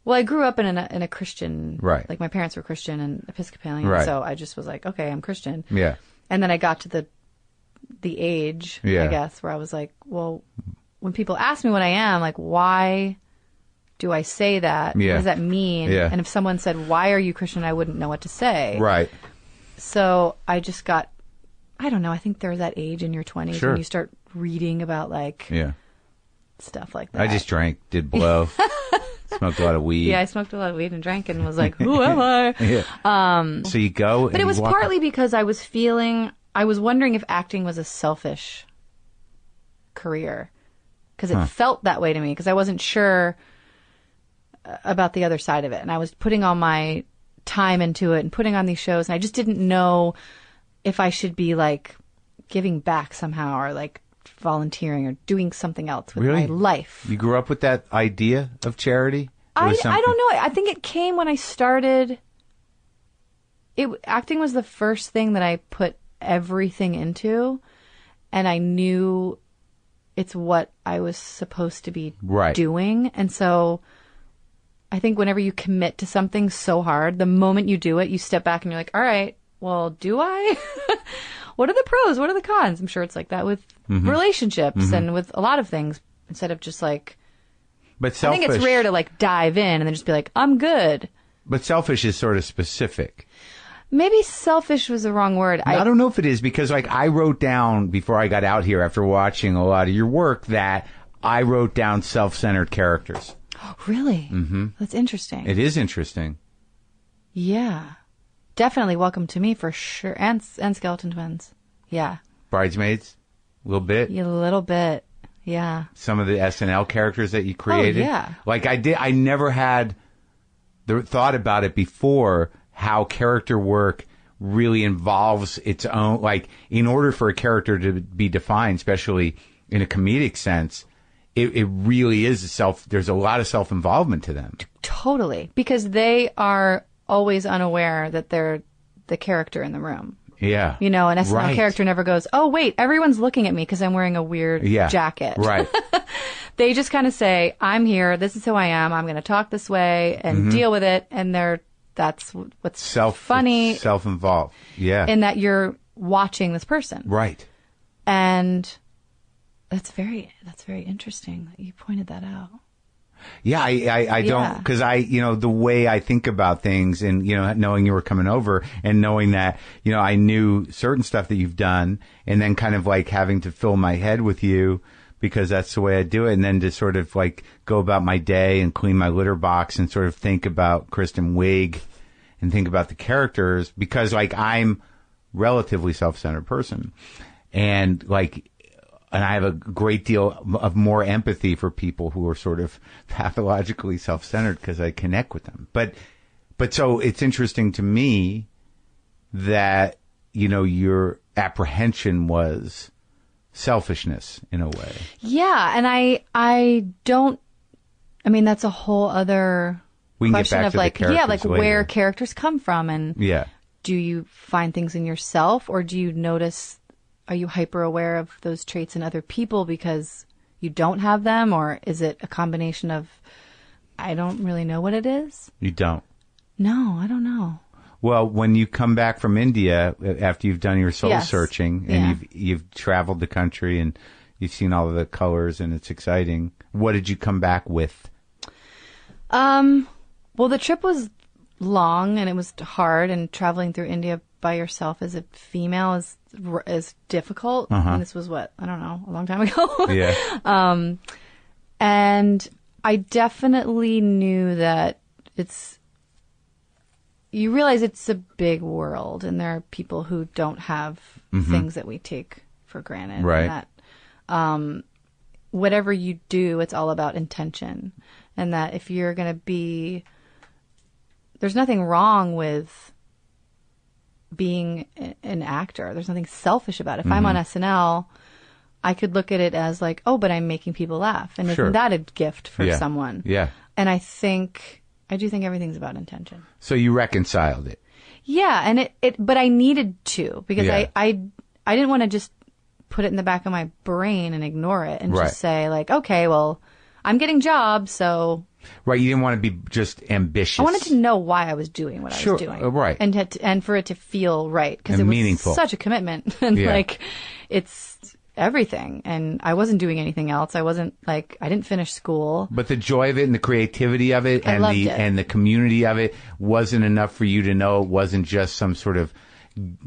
Well, I grew up in a Christian, right? Like my parents were Christian and Episcopalian, right. So I just was like, okay, I'm Christian. Yeah. And then I got to the age, I guess, where I was like, well, when people ask me what I am, like, why do I say that? Yeah. What does that mean? Yeah. And if someone said, why are you Christian? I wouldn't know what to say. Right. So I just got, I don't know, I think there's that age in your 20s sure. when you start reading about like stuff like that. I just did blow. Smoked a lot of weed. Yeah, I smoked a lot of weed and drank and was like, who am I? Yeah. So you go. But it was partly because I was wondering if acting was a selfish career. Because it felt that way to me. Because I wasn't sure about the other side of it. And I was putting all my time into it and putting on these shows. And I just didn't know if I should be like giving back somehow or like volunteering or doing something else with my life. You grew up with that idea of charity? I don't know. I think it came when I started. Acting was the first thing that I put everything into, and I knew it's what I was supposed to be doing. And so I think whenever you commit to something so hard, the moment you do it, you step back and you're like, all right, well, do I? What are the pros? What are the cons? I'm sure it's like that with relationships and with a lot of things, instead of just like, but selfish. I think it's rare to like dive in and then just be like, I'm good. But selfish is sort of specific. Maybe selfish was the wrong word. I don't know if it is, because like I wrote down before I got out here after watching a lot of your work that I wrote down self-centered characters. Oh, really? Mm-hmm. That's interesting. It is interesting. Yeah. Definitely Welcome to Me for sure. And Skeleton Twins. Yeah. Bridesmaids? A little bit? Yeah, a little bit. Yeah. Some of the SNL characters that you created? Oh, yeah. Like I never had the thought about it before, how character work really involves its own, like in order for a character to be defined, especially in a comedic sense, it really is there's a lot of self-involvement to them. Totally. Because they are always unaware that they're the character in the room. Yeah. You know, an SNL character never goes, oh, wait, everyone's looking at me because I'm wearing a weird jacket. Right. They just kind of say, I'm here. This is who I am. I'm going to talk this way and deal with it. And that's what's funny. Self-involved. Yeah. In that you're watching this person. Right. And that's very interesting that you pointed that out. Yeah, I don't, because the way I think about things, and, knowing you were coming over and knowing that, I knew certain stuff that you've done, and then kind of like having to fill my head with you because that's the way I do it. And then to sort of like go about my day and clean my litter box and sort of think about Kristen Wiig and think about the characters, because like I'm relatively self-centered person, and I have a great deal of more empathy for people who are sort of pathologically self-centered because I connect with them. But so it's interesting to me that, your apprehension was selfishness in a way. Yeah. And that's a whole other question of like, like where characters come from. And do you find things in yourself, or do you notice, are you hyper aware of those traits in other people because you don't have them, or is it a combination of, I don't really know what it is? You don't? No, I don't know. Well, when you come back from India, after you've done your soul searching and you've traveled the country and you've seen all of the colors and it's exciting, what did you come back with? Well, the trip was long and it was hard, and traveling through India by yourself as a female is difficult. And this was I don't know, a long time ago. Yeah. And I definitely knew that you realize it's a big world, and there are people who don't have things that we take for granted. Right. And that, whatever you do, it's all about intention. And that if you're going to be, there's nothing wrong with being an actor. There's nothing selfish about it. If I'm on SNL, I could look at it as like, oh, but I'm making people laugh. And isn't that a gift for someone? Yeah. And I do think everything's about intention. So you reconciled it. Yeah. And but I needed to, because I didn't want to just put it in the back of my brain and ignore it and just say like, okay, well, I'm getting jobs, so. Right. You didn't want to be just ambitious. I wanted to know why I was doing what I was doing. Right. And for it to feel right. Because it was meaningful. Such a commitment. And like, it's everything. And I wasn't doing anything else. I didn't finish school. But the joy of it and the creativity of it and the community of it wasn't enough for you to know it wasn't just some sort of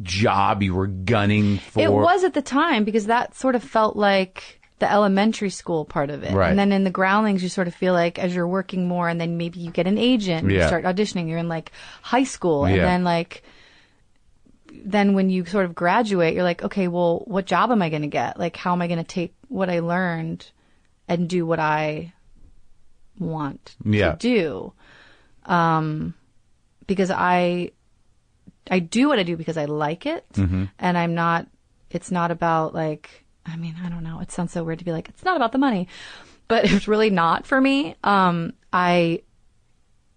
job you were gunning for. It was at the time, because that sort of felt like the elementary school part of it. Right. And then in the Groundlings, you sort of feel like as you're working more, and then maybe you get an agent, and you start auditioning, you're in like high school. And then when you sort of graduate, you're like, okay, well, what job am I going to get? Like, how am I going to take what I learned and do what I want to do? Because I do what I do because I like it. And it's not about like, I mean, I don't know. It sounds so weird to be like, it's not about the money, but it's really not for me. I'm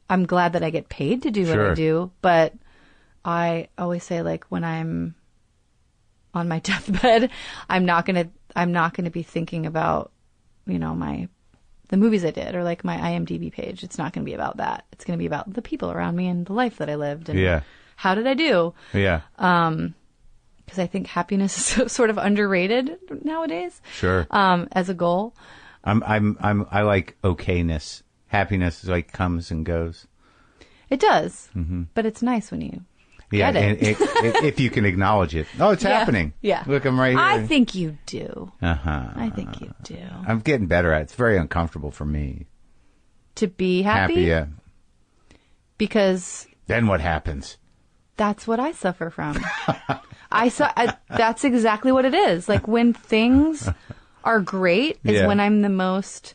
glad that I get paid to do what I do, but I always say, like, when I'm on my deathbed, I'm not gonna be thinking about, you know, the movies I did or like my IMDb page. It's not gonna be about that. It's gonna be about the people around me and the life that I lived and how did I do? Yeah. Because I think happiness is sort of underrated nowadays. Sure. As a goal. I like okayness. Happiness is like comes and goes. It does, but it's nice when you get it. And if you can acknowledge it. Oh, it's happening. Yeah. Look, I'm right here. I think you do. I think you do. I'm getting better at it. It's very uncomfortable for me. To be happy? Happy, yeah. Because... Then what happens? That's what I suffer from. That's exactly what it is. Like, when things are great is when I'm the most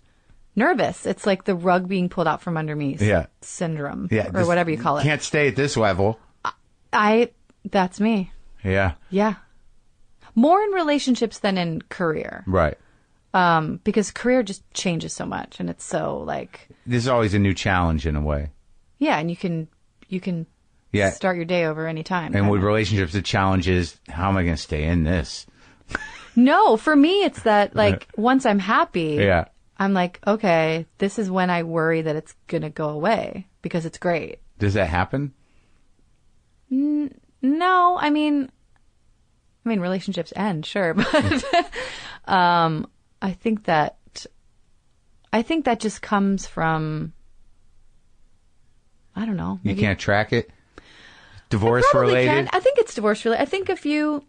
nervous. It's like the rug being pulled out from under me syndrome or whatever you call it. Can't stay at this level. That's me. Yeah. Yeah. More in relationships than in career. Right. Because career just changes so much, and it's so like... There's always a new challenge in a way. Yeah, and you can start your day over any time. And with relationships, the challenge is, how am I going to stay in this? No, for me, it's that, like, once I'm happy, I'm like, okay, this is when I worry that it's going to go away because it's great. Does that happen? No, I mean, relationships end, sure, but I think that just comes from, I don't know. You can't track it? Divorce related? I think it's divorce related. I think if you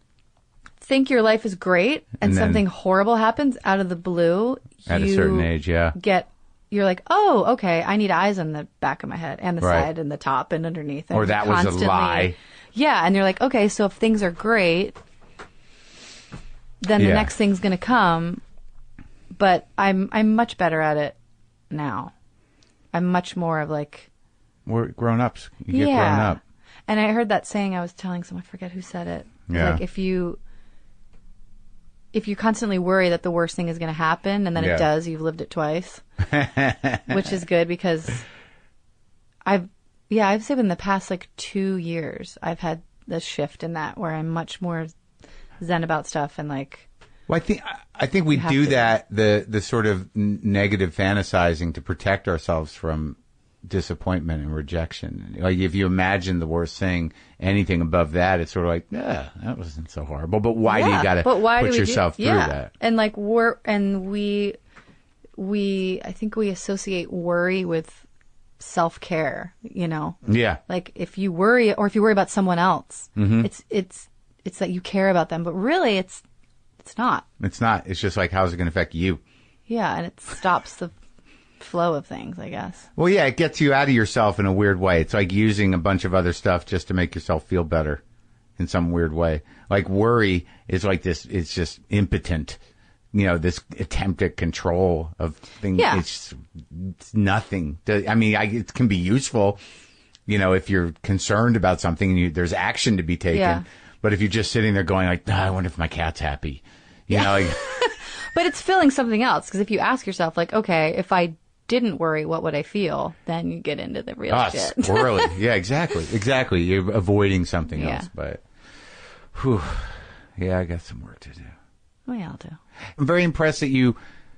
think your life is great and something horrible happens out of the blue, at a certain age, you're like, oh, okay, I need eyes on the back of my head and the side and the top and underneath. And or that was a lie. Yeah, and you're like, okay, so if things are great, then the next thing's going to come. But I'm much better at it now. I'm much more of like... We're grown-ups. You get grown up. And I heard that saying, I was telling someone, I forget who said it. Yeah. Like, if you constantly worry that the worst thing is going to happen and then it does, you've lived it twice. Which is good because I've said in the past like 2 years, I've had a shift in that where I'm much more zen about stuff and like. Well, I think we do that, the sort of negative fantasizing to protect ourselves from disappointment and rejection. Like if you imagine the worst thing, anything above that, it's sort of like, yeah, that wasn't so horrible. But why do you got to put yourself through that? And like we I think we associate worry with self-care, you know? Yeah. Like if you worry about someone else, it's that you care about them, but really it's not. It's not. It's just like, how's it going to affect you? Yeah, and it stops the flow of things, I guess. Well, yeah, it gets you out of yourself in a weird way. It's like using a bunch of other stuff just to make yourself feel better in some weird way. Like worry is like this, it's just impotent. You know, this attempt at control of things. Yeah. It's nothing. I mean, it can be useful, you know, if you're concerned about something and there's action to be taken. Yeah. But if you're just sitting there going like, I wonder if my cat's happy, you know. Like, but it's feeling something else. Because if you ask yourself, like, okay, if I didn't worry, what would I feel? Then you get into the real shit. Squirrely. Yeah, exactly. You're avoiding something else. But, I got some work to do. We all do. I'm very impressed that you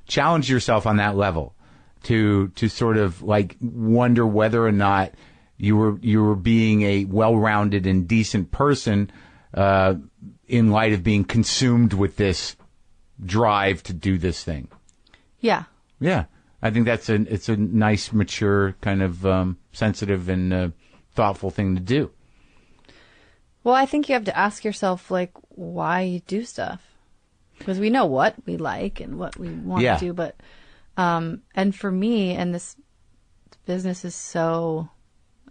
challenged yourself on that level to sort of like wonder whether or not you were being a well-rounded and decent person in light of being consumed with this drive to do this thing. Yeah. Yeah. I think it's a nice, mature, kind of sensitive and thoughtful thing to do. Well, I think you have to ask yourself, like, why you do stuff. Because we know what we like and what we want to do. But, and for me, and this business is so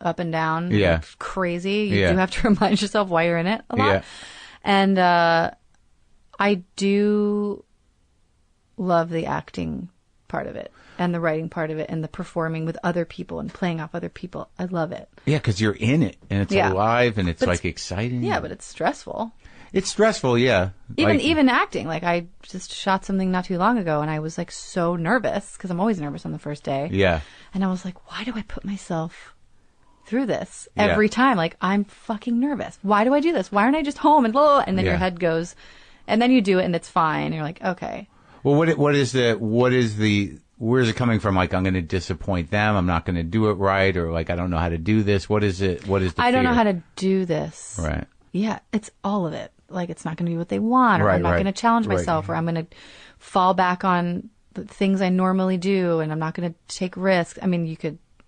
up and down, crazy. You do have to remind yourself why you're in it a lot. Yeah. And I do love the acting part of it and the writing part of it and the performing with other people and playing off other people. I love it. Yeah, because you're in it and it's alive and it's like exciting. Yeah, but it's stressful. It's stressful, yeah. Even acting. Like I just shot something not too long ago and I was like so nervous because I'm always nervous on the first day. Yeah. And I was like, why do I put myself through this every time? Like, I'm fucking nervous. Why do I do this? Why aren't I just home and blah, blah, blah? And then your head goes, and then you do it and it's fine. And you're like, okay. Well, where's it coming from? Like, I'm going to disappoint them. I'm not going to do it right. Or like, I don't know how to do this. What is it? What is the I don't know how to do this. Right. Yeah. It's all of it. Like, it's not going to be what they want, or I'm not going to challenge myself, or I'm going to fall back on the things I normally do, and I'm not going to take risks. I mean,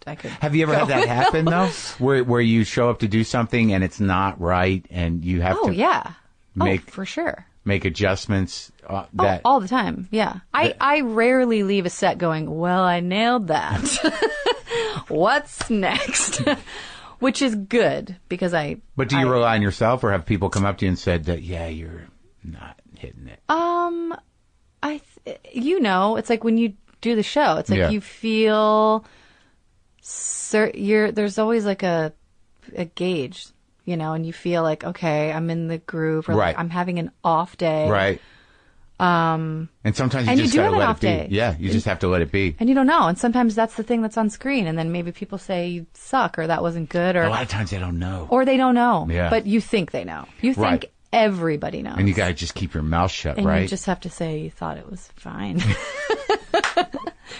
I could. Have you ever had that happen though, where you show up to do something and it's not right, and you have to for sure make adjustments? All the time. Yeah, I rarely leave a set going, well, I nailed that. What's next? Which is good because But do you rely on yourself, or have people come up to you and said that you're not hitting it? It's like when you do the show, it's like you feel there's always like a gauge, you know, and you feel like, okay, I'm in the groove, or like I'm having an off day, right? And sometimes you just gotta let it be. Day. Yeah, you just have to let it be. And you don't know. And sometimes that's the thing that's on screen, and then maybe people say you suck or that wasn't good, or a lot of times they don't know, or they don't know. Yeah. But you think they know. You think everybody knows, and you gotta just keep your mouth shut, and right? You just have to say you thought it was fine.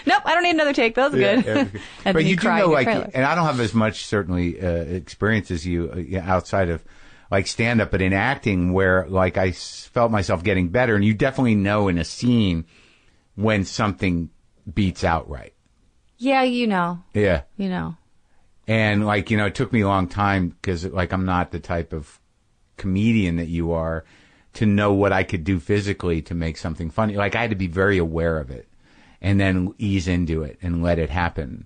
Nope, I don't need another take. That was good. Yeah. But you do know, like, and I don't have as much certainly experience as you outside of like stand up, but in acting, where like I felt myself getting better, and you definitely know in a scene when something beats out right. Yeah, you know. Yeah, you know. And like, you know, it took me a long time because like I'm not the type of comedian that you are to know what I could do physically to make something funny. Like I had to be very aware of it and then ease into it and let it happen.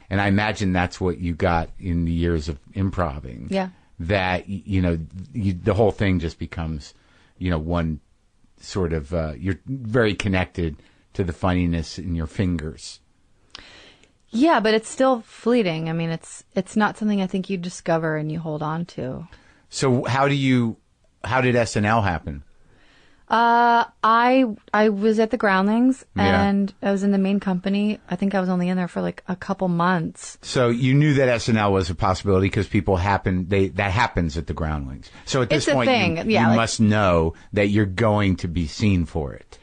And I imagine that's what you got in the years of improving. Yeah. That, you know, the whole thing just becomes, you know, one sort of, you're very connected to the funniness in your fingers. Yeah, but it's still fleeting. I mean, it's not something I think you discover and you hold on to. So how did SNL happen? I was at the Groundlings, and I was in the main company. I think I was only in there for like a couple months. So you knew that SNL was a possibility because people that happens at the Groundlings. So at this point, you must know that you're going to be seen for it.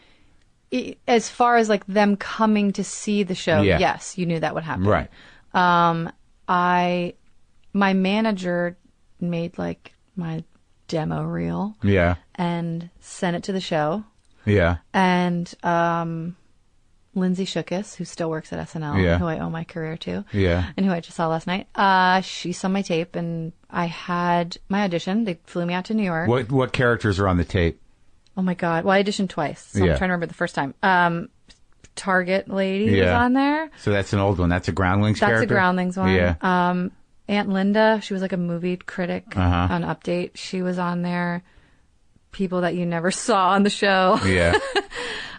As far as like them coming to see the show, yes, you knew that would happen. Right. My manager made like my demo reel. Yeah. And sent it to the show. Yeah. And Lindsay Shookus, who still works at SNL, who I owe my career to. Yeah. And who I just saw last night. She saw my tape, and I had my audition. They flew me out to New York. What characters are on the tape? Oh my God. Well, I auditioned twice. So I'm trying to remember the first time. Target lady was on there. So that's an old one. That's a Groundlings character? That's a Groundlings one. Yeah. Aunt Linda, she was like a movie critic on Update. She was on there. People that you never saw on the show. Yeah.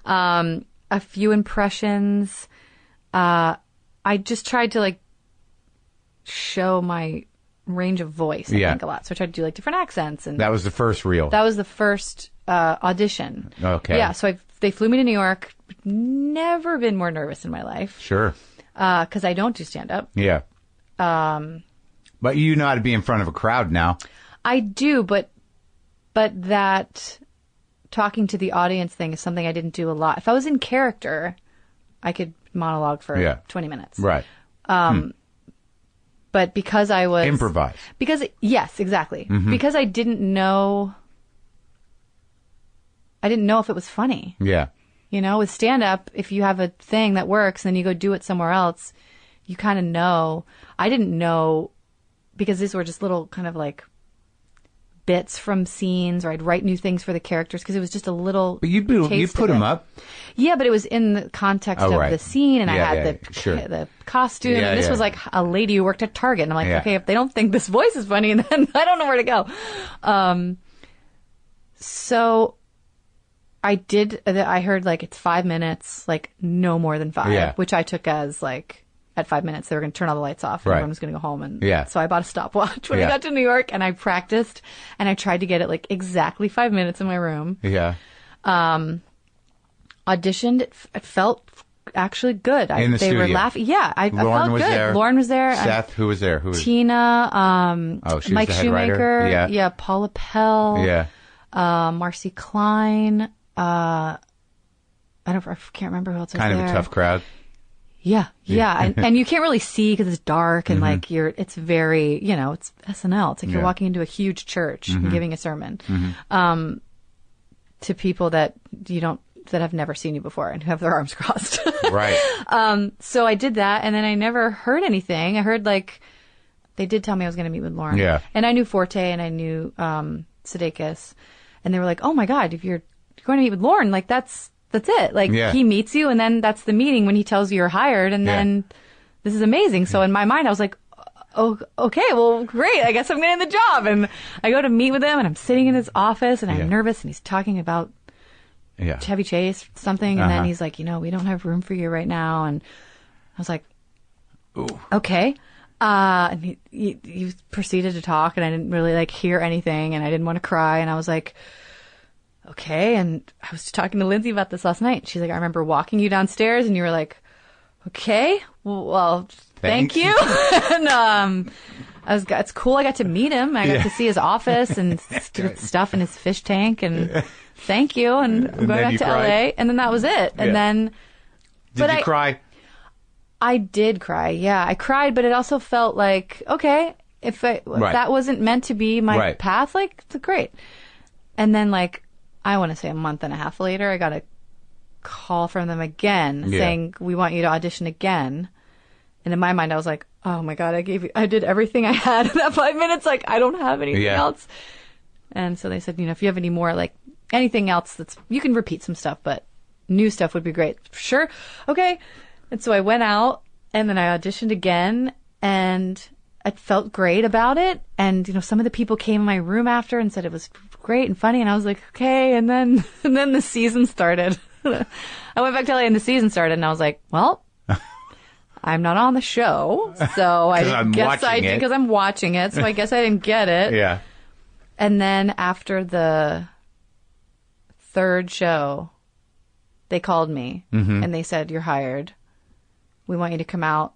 A few impressions. I just tried to like show my range of voice, I think, a lot. So I tried to do like different accents. And that was the first reel. That was the first audition. Okay. Yeah. So they flew me to New York. Never been more nervous in my life. Sure. Because I don't do stand up. Yeah. But you know how to be in front of a crowd now. I do, but that talking to the audience thing is something I didn't do a lot. If I was in character, I could monologue for 20 minutes. Right. But because I was... Improvise. Yes, exactly. Mm-hmm. Because I didn't know if it was funny. Yeah. You know, with stand-up, if you have a thing that works and then you go do it somewhere else, you kind of know. I didn't know, because these were just little kind of like bits from scenes, or I'd write new things for the characters because it was just a little. But you put them up. Yeah, but it was in the context of the scene, and I had the costume. And this was like a lady who worked at Target, and I'm like, okay, if they don't think this voice is funny, then I don't know where to go. So I did. I heard like it's 5 minutes, like no more than 5, which I took as like. At 5 minutes, they were going to turn all the lights off and everyone was going to go home. And so I bought a stopwatch when I got to New York, and I practiced, and I tried to get it like exactly 5 minutes in my room. Yeah. Auditioned. It felt actually good. In the studio. They were laughing. Yeah, I felt good. There. Lauren was there. Seth, who was there? Tina. She was Mike the head Shoemaker. writer. Yeah. Paula Pell. Yeah. Marcy Klein. I can't remember who else was there. Kind of a tough crowd. Yeah. and you can't really see because it's dark, and like it's very, it's SNL. It's like you're walking into a huge church and giving a sermon to people that that have never seen you before and who have their arms crossed. Right. So I did that, and then I never heard anything. I heard like they did tell me I was going to meet with Lauren. Yeah. And I knew Forte, and I knew Sudeikis, and they were like, "Oh my God, if you're going to meet with Lauren, like that's it. Like he meets you, and then that's the meeting when he tells you you're hired, and then this is amazing." So in my mind, I was like, "Oh, okay, well, great. I guess I'm getting the job." And I go to meet with him, and I'm sitting in his office, and I'm nervous, and he's talking about Chevy Chase something, and then he's like, "We don't have room for you right now." And I was like, "Ooh, okay." And he proceeded to talk, and I didn't really like hear anything, and I didn't want to cry, and I was like, okay. And I was talking to Lindsay about this last night. She's like, I remember walking you downstairs, and you were like, okay, well, thank you. And it's cool. I got to meet him. I got to see his office and stuff in his fish tank, and thank you. And I'm going back to LA. And then that was it. And then, did you cry? I did cry. Yeah, I cried, but it also felt like, okay, if that wasn't meant to be my path, like, it's great. And then, like, I want to say a month and a half later, I got a call from them again saying, we want you to audition again. And in my mind, I was like, oh my God, I did everything I had in that 5 minutes. Like, I don't have anything else. And so they said, if you have any more, like anything else you can repeat some stuff, but new stuff would be great. Sure. Okay. And so I went out, and then I auditioned again, and I felt great about it. And, some of the people came in my room after and said it was great and funny. And I was like, okay. And then the season started. I went back to LA, and the season started, and I was like, well, I'm not on the show. So I guess I did, because I'm watching it. So I guess I didn't get it. Yeah. And then after the third show, they called me and they said, "You're hired. We want you to come out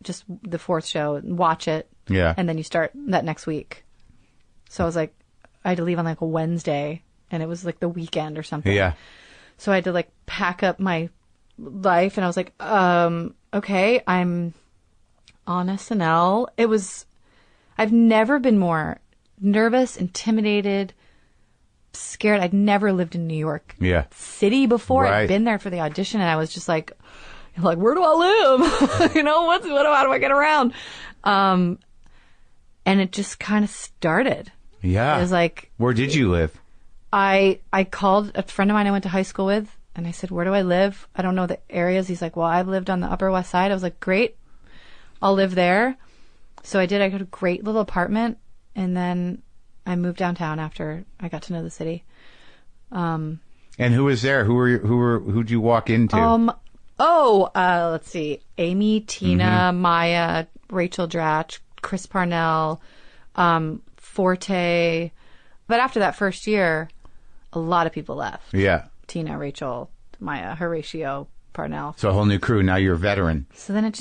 just the fourth show and watch it. Yeah. And then you start that next week." So I was like, I had to leave on like a Wednesday and it was like the weekend or something. Yeah. So I had to like pack up my life and I was like, okay, I'm on SNL. I've never been more nervous, intimidated, scared. I'd never lived in New York City before. Right. I'd been there for the audition and I was just like, where do I live? How do I get around? And it just kind of started. Yeah. It was like, where did you live? I called a friend of mine I went to high school with and I said, where do I live? I don't know the areas. He's like, well, I've lived on the Upper West Side. I was like, great, I'll live there. So I did. I got a great little apartment and then I moved downtown after I got to know the city. And who was there? Who'd you walk into? Let's see. Amy, Tina, Maya, Rachel Dratch, Chris Parnell, Forte. But after that first year, a lot of people left. Yeah. Tina, Rachel, Maya, Horatio, Parnell. So a whole new crew. Now you're a veteran. So then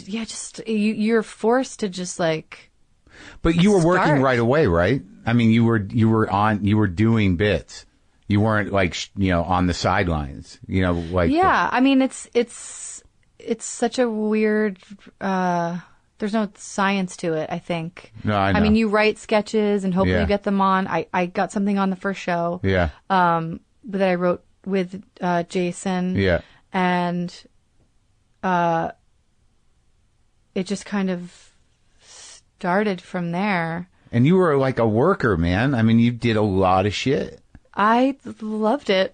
you're forced to just like. But you were working right away, right? I mean, you were doing bits. You weren't like, on the sidelines, like. Yeah. I mean, it's such a weird, there's no science to it, I think. No, I know. I mean, you write sketches and hopefully you get them on. I got something on the first show. Yeah. That I wrote with Jason. Yeah. And it just kind of started from there. And you were like a worker, man. I mean, you did a lot of shit. I loved it.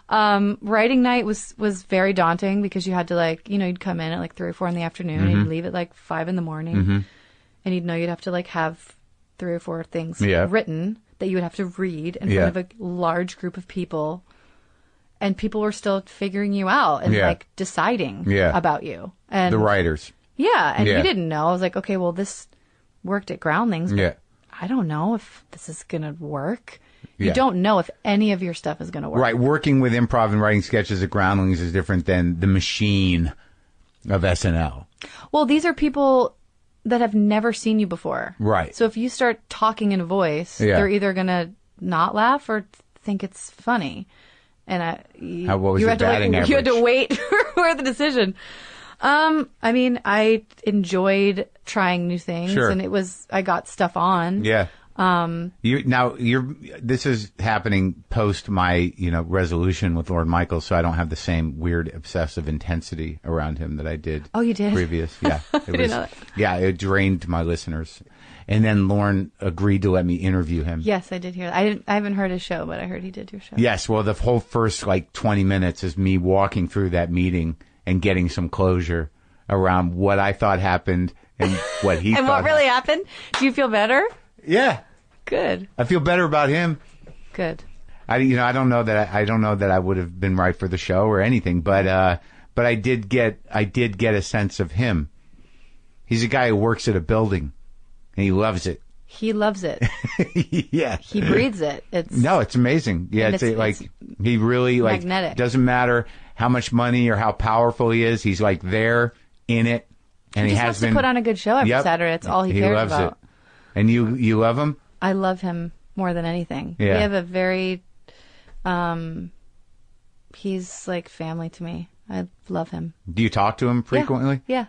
Writing night was very daunting because you had to you'd come in at like 3 or 4 in the afternoon and you'd leave at like 5 in the morning and you'd know you'd have to have 3 or 4 things written that you would have to read in front of a large group of people, and people were still figuring you out and deciding about you. And the writers. Yeah. And you didn't know. I was like, okay, well, this worked at Groundlings, but I don't know if this is going to work. You don't know if any of your stuff is going to work. Right. Working with improv and writing sketches at Groundlings is different than the machine of SNL. Well, these are people that have never seen you before. Right. So if you start talking in a voice, they're either going to not laugh or think it's funny. And what was your batting average? You had to wait for the decision. I mean, I enjoyed trying new things, and I got stuff on. Yeah. This is happening post my, resolution with Lord Michael, so I don't have the same weird obsessive intensity around him that I did. Oh, you did? Previous. Yeah. Didn't know that. Yeah, it drained my listeners. And then Lorne agreed to let me interview him. Yes, I did hear that. I haven't heard his show, but I heard he did your show. Yes, well, the whole first 20 minutes is me walking through that meeting and getting some closure around what I thought happened and what he and thought what really happened. Do you feel better? Yeah. Good. I feel better about him. Good. I don't know that I would have been right for the show or anything, but I did get a sense of him. He's a guy who works at a building and he loves it. He loves it. Yeah. He breathes it. It's amazing. Yeah. It's he really magnetic. Doesn't matter how much money or how powerful he is. He's there in it. And he just wants to put on a good show every Saturday. That's all he cares loves about. It. And you love him? I love him more than anything. Yeah. We have a very, he's like family to me. I love him. Do you talk to him frequently? Yeah.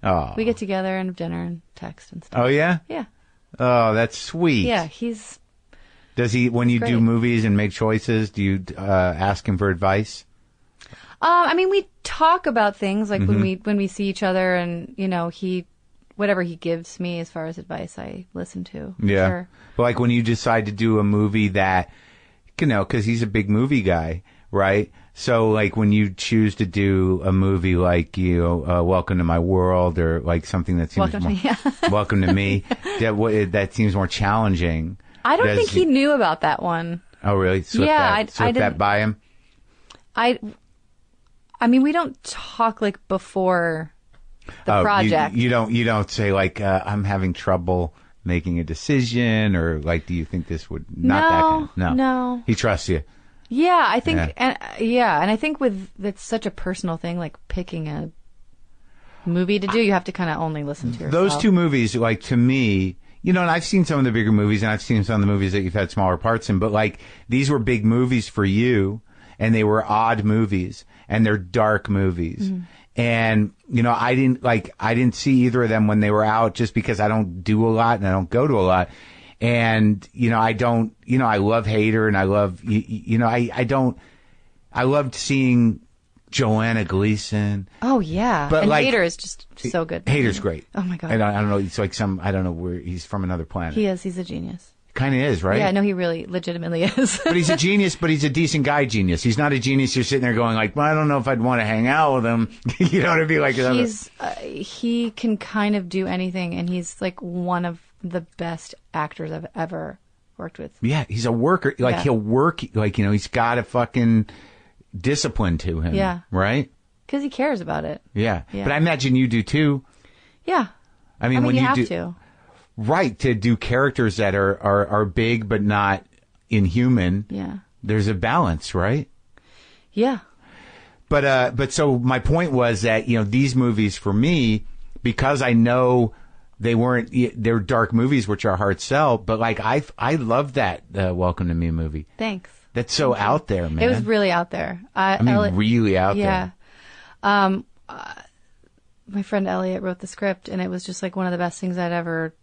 Oh. We get together and have dinner and text and stuff. Oh, yeah? Yeah. Oh, that's sweet. Yeah, Does he, when you great. do movies and make choices, do you ask him for advice? I mean, we talk about things when we see each other, and whatever he gives me as far as advice, I listen to. Yeah. Sure. But when you decide to do a movie that, because he's a big movie guy, right? So when you choose to do a movie Welcome to My World, or something that seems Welcome to Me, that seems more challenging. I don't think he knew about that one. Oh, really? Slipped that by him? I mean, we don't talk before the project. You don't say I'm having trouble making a decision, or do you think this would not that kind of, no. No. He trusts you. Yeah, I think, and I think it's such a personal thing, like picking a movie to do. You have to kind of only listen to yourself. Those two movies, like, to me, you know, and I've seen some of the bigger movies, and I've seen some of the movies that you've had smaller parts in, but like, these were big movies for you, and they were odd movies, and they're dark movies. Mm-hmm. And, you know, I didn't see either of them when they were out, just because I don't do a lot and I don't go to a lot. And, you know, I love Hader, and I love, I loved seeing Joanna Gleason. Oh, yeah. But and like, Hader is just so good. Hader's great. Oh, my God. I don't know. It's like I don't know where he's from, another planet. He is. He's a genius. Kind of is, right? Yeah, no, he really legitimately is. But he's a genius, but he's a decent guy genius. He's not a genius you're sitting there going like, well, I don't know if I'd want to hang out with him. You know what I mean? Like, he can kind of do anything, and he's like one of the best actors I've ever worked with. Yeah, he's a worker. Like, he'll work, like, you know, he's got a fucking discipline to him. Yeah. Right? Because he cares about it. Yeah. But I imagine you do too. Yeah. I mean when you you have do... to. Right, to do characters that are big but not inhuman. Yeah. There's a balance, right? Yeah. But so my point was that, you know, these movies for me, because I know they're dark movies, which are hard sell, but like I love that Welcome to Me movie. Thanks. That's so out there, man. It was really out there. Really out there. Yeah. My friend Elliot wrote the script, and it was just like one of the best things I'd ever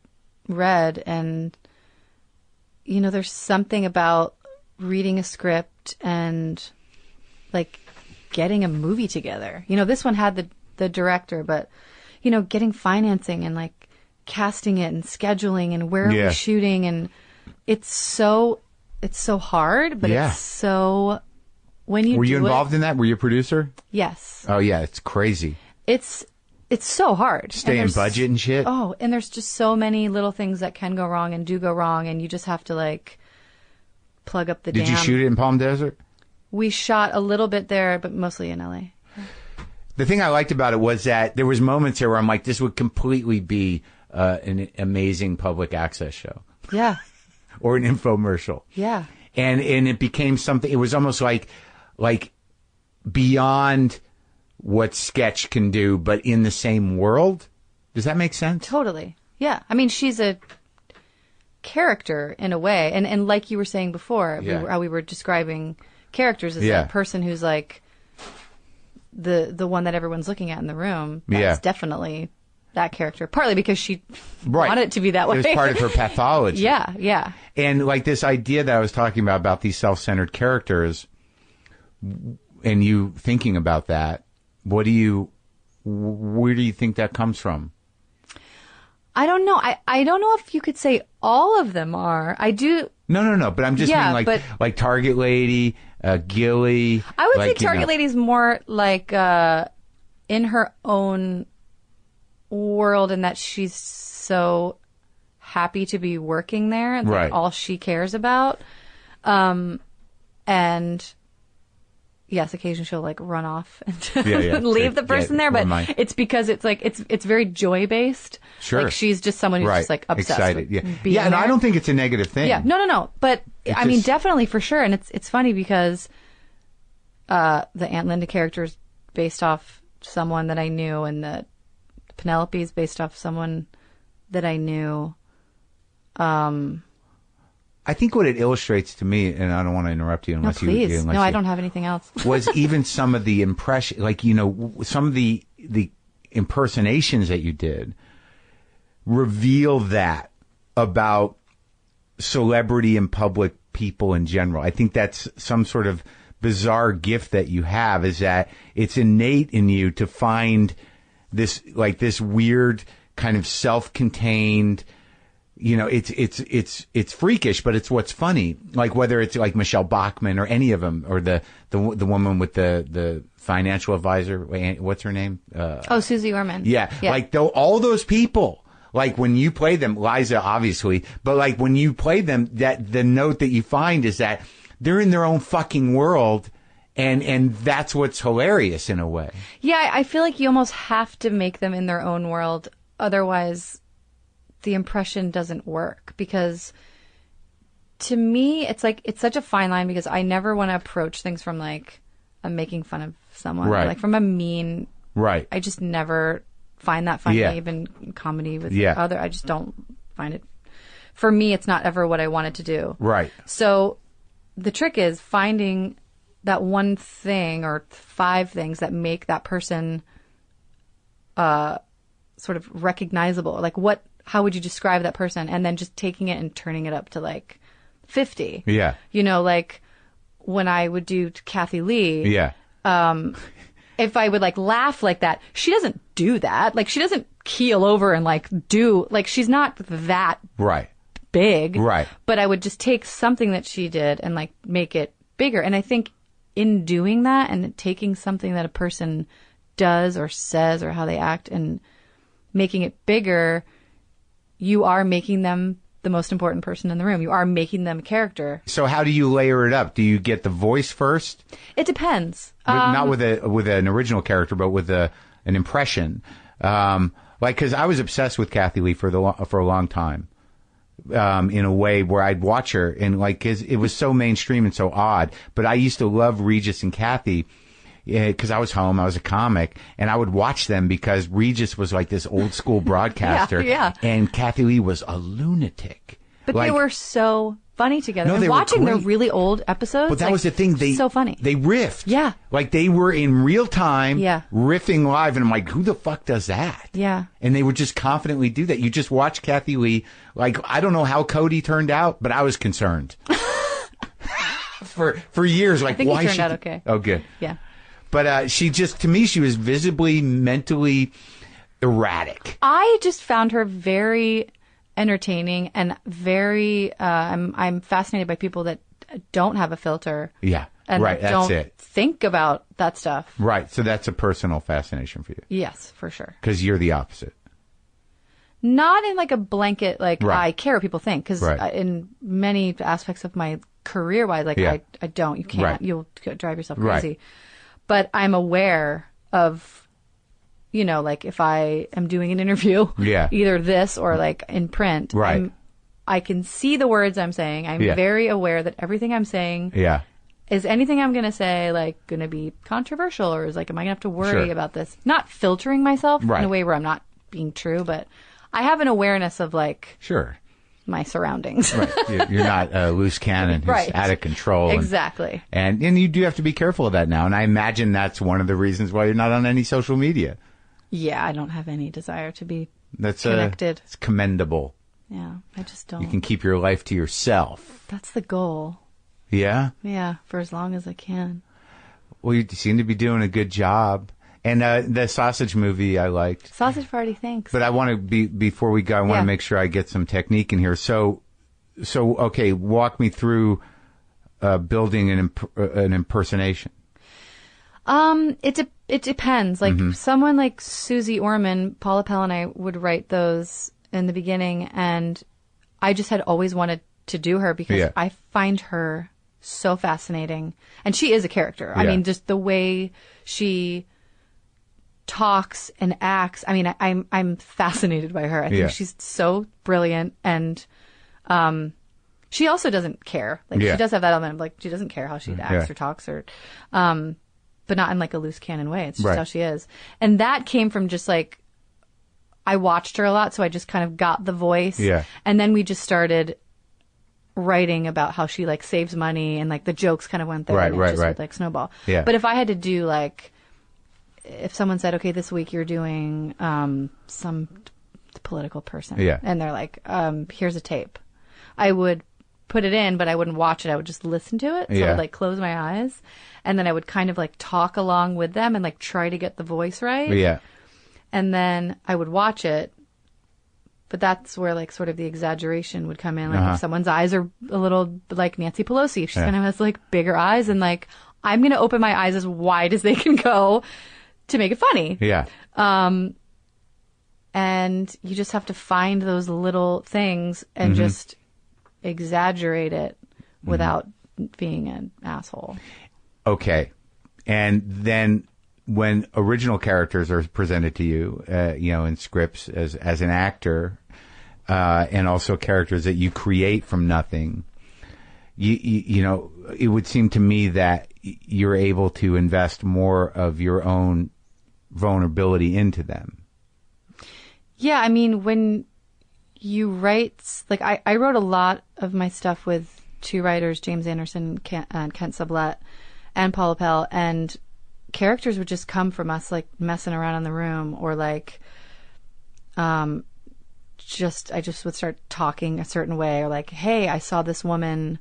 read. And, you know, there's something about reading a script and like getting a movie together. You know, this one had the director, but, you know, getting financing and like casting it and scheduling and where are we shooting, and it's so hard, but it's so, when you Were you involved in that? Were you a producer? Yes. Oh yeah, it's crazy. It's so hard. Stay in budget and shit. Oh, and there's just so many little things that can go wrong and do go wrong, and you just have to like plug up the dam. Did you shoot it in Palm Desert? We shot a little bit there, but mostly in LA. The thing I liked about it was that there was moments here where I'm like, this would completely be an amazing public access show. Yeah. Or an infomercial. Yeah. And it became something, it was almost like beyond what sketch can do, but in the same world. Does that make sense? Totally. Yeah. I mean, she's a character in a way. And like you were saying before, how we were describing characters as a person who's like the one that everyone's looking at in the room. That's definitely that character. Partly because she wanted it to be that way. It was part of her pathology. Yeah. And like this idea that I was talking about these self-centered characters, and you thinking about that, where do you think that comes from? I don't know. I don't know if you could say all of them are. I do. No. But I'm just meaning like Target Lady, Gilly. I would say Target Lady's more like in her own world, in that she's so happy to be working there. It's like all she cares about. And yes, occasionally she'll like run off and leave the person there, but it's because it's like it's very joy based. Sure, like she's just someone who's just like obsessed excited. With being there. And I don't think it's a negative thing. Yeah, no. But I mean, definitely for sure. And it's funny because the Aunt Linda character is based off someone that I knew, and the Penelope is based off someone that I knew. I think what it illustrates to me, and I don't want to interrupt you unless please. I don't have anything else. was even some of the impression, like, you know, some of the impersonations that you did reveal that about celebrity and public people in general. I think that's some sort of bizarre gift that you have, is that it's innate in you to find this weird kind of self-contained, you know, it's freakish, but it's what's funny. Like whether it's like Michelle Bachmann or any of them, or the woman with the financial advisor. What's her name? Susie Orman. Yeah. Like all those people. Like when you play them, Liza obviously, but like when you play them, that the note that you find is that they're in their own fucking world. And that's what's hilarious in a way. Yeah, I feel like you almost have to make them in their own world. Otherwise, the impression doesn't work. Because To me, it's like, it's such a fine line because I never want to approach things from like, I'm making fun of someone. Right. Like from a mean. Right. I just never find that funny, even comedy with other. I just don't find it. For me, it's not ever what I wanted to do. Right. So the trick is finding that one thing or 5 things that make that person sort of recognizable. Like how would you describe that person? And then just taking it and turning it up to like 50. Yeah. You know, like when I would do Kathy Lee. Yeah. If I would like laugh like that, she doesn't do that. Like she doesn't keel over and like do, like she's not that right. big. Right. But I would just take something that she did and like make it bigger. And I think in doing that and taking something that a person does or says or how they act and making it bigger, you are making them the most important person in the room. You are making them a character. So how do you layer it up? Do you get the voice first? It depends. Not with an original character, but with an impression. Because I was obsessed with Kathy Lee for a long time. In a way where I'd watch her and like, 'cause it was so mainstream and so odd. But I used to love Regis and Kathy. Because I was home, I was a comic, and I would watch them because Regis was like this old school broadcaster, and Kathy Lee was a lunatic. But like, they were so funny together. No, and they watching were their great. really old episodes, but that was the thing. So funny. They riffed. Yeah. Like they were in real time, Yeah. riffing live, and I'm like, who the fuck does that? Yeah. And they would just confidently do that. You just watch Kathy Lee. Like I don't know how Cody turned out, but I was concerned for years. Like I think why he turned out okay. Oh, good. Yeah. But to me, she was visibly, mentally erratic. I just found her very entertaining and very. I'm fascinated by people that don't have a filter. Yeah, and right. Don't that's it. Think about that stuff. Right. So that's a personal fascination for you. Yes, for sure. Because you're the opposite. Not in like a blanket, like right. I care what people think. Because right. in many aspects of my career-wise, like I don't. You can't. Right. You'll drive yourself crazy. Right. But I'm aware of, like if I am doing an interview, either this or like in print, right. I can see the words I'm saying. I'm very aware that everything I'm saying is anything I'm going to say like going to be controversial or is like, am I going to have to worry about this? Not filtering myself in a way where I'm not being true, but I have an awareness of like my surroundings. Right. You're not a loose cannon who's out of control. Exactly. And you do have to be careful of that now. And I imagine that's one of the reasons why you're not on any social media. Yeah, I don't have any desire to be connected. It's commendable. Yeah, I just don't. You can keep your life to yourself. That's the goal. Yeah? Yeah, for as long as I can. Well, you seem to be doing a good job. And the sausage movie I liked. Sausage Party, thanks. But I want to before we go, I want to make sure I get some technique in here. So okay, walk me through building an impersonation. It depends. Like someone like Susie Orman, Paula Pell and I would write those in the beginning, and I just had always wanted to do her because I find her so fascinating, and she is a character. I mean, just the way she talks and acts. I mean, I'm fascinated by her. I think she's so brilliant, and she also doesn't care. Like she does have that element of like she doesn't care how she acts or talks or, but not in like a loose cannon way. It's just how she is, and that came from just like I watched her a lot, so I just kind of got the voice. Yeah, and then we just started writing about how she like saves money and like the jokes kind of went there. And it just would like snowball. Yeah, but if I had to do like. If someone said, okay, this week you're doing some political person, and they're like, here's a tape, I would put it in, but I wouldn't watch it. I would just listen to it. So I would like close my eyes, and then I would kind of like talk along with them and like try to get the voice right. Yeah. And then I would watch it, but that's where like sort of the exaggeration would come in. Like if someone's eyes are a little like Nancy Pelosi, if she's kind of has like bigger eyes, and like I'm going to open my eyes as wide as they can go to make it funny. Yeah. And you just have to find those little things and just exaggerate it without being an asshole. Okay. And then when original characters are presented to you, in scripts as an actor, and also characters that you create from nothing, you know, it would seem to me that you're able to invest more of your own vulnerability into them. Yeah, I mean, when you write, like I wrote a lot of my stuff with two writers, James Anderson and Kent Sublette and Paul Appel, and characters would just come from us like messing around in the room, or like I just would start talking a certain way, or like, hey, I saw this woman,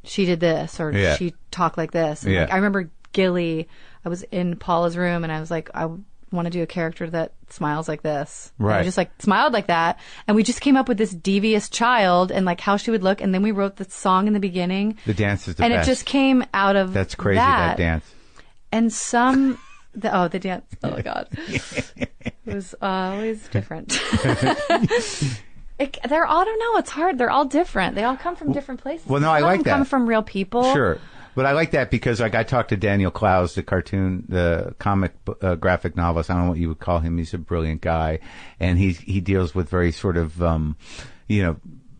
she did this, or she talked like this. And like, I remember Gilly, I was in Paula's room and I was like, I want to do a character that smiles like this. Right. And I just like smiled like that. And we just came up with this devious child and like how she would look. And then we wrote the song in the beginning. The dance is the best. And it just came out of That's crazy, that dance. And the dance. Oh my God. It was always different. They're all, I don't know, it's hard. They're all different. They all come from different places. Well, no, I like that. Come from real people. Sure. But I like that because, like, I talked to Daniel Clowes, the comic graphic novelist. I don't know what you would call him. He's a brilliant guy, and he deals with very sort of,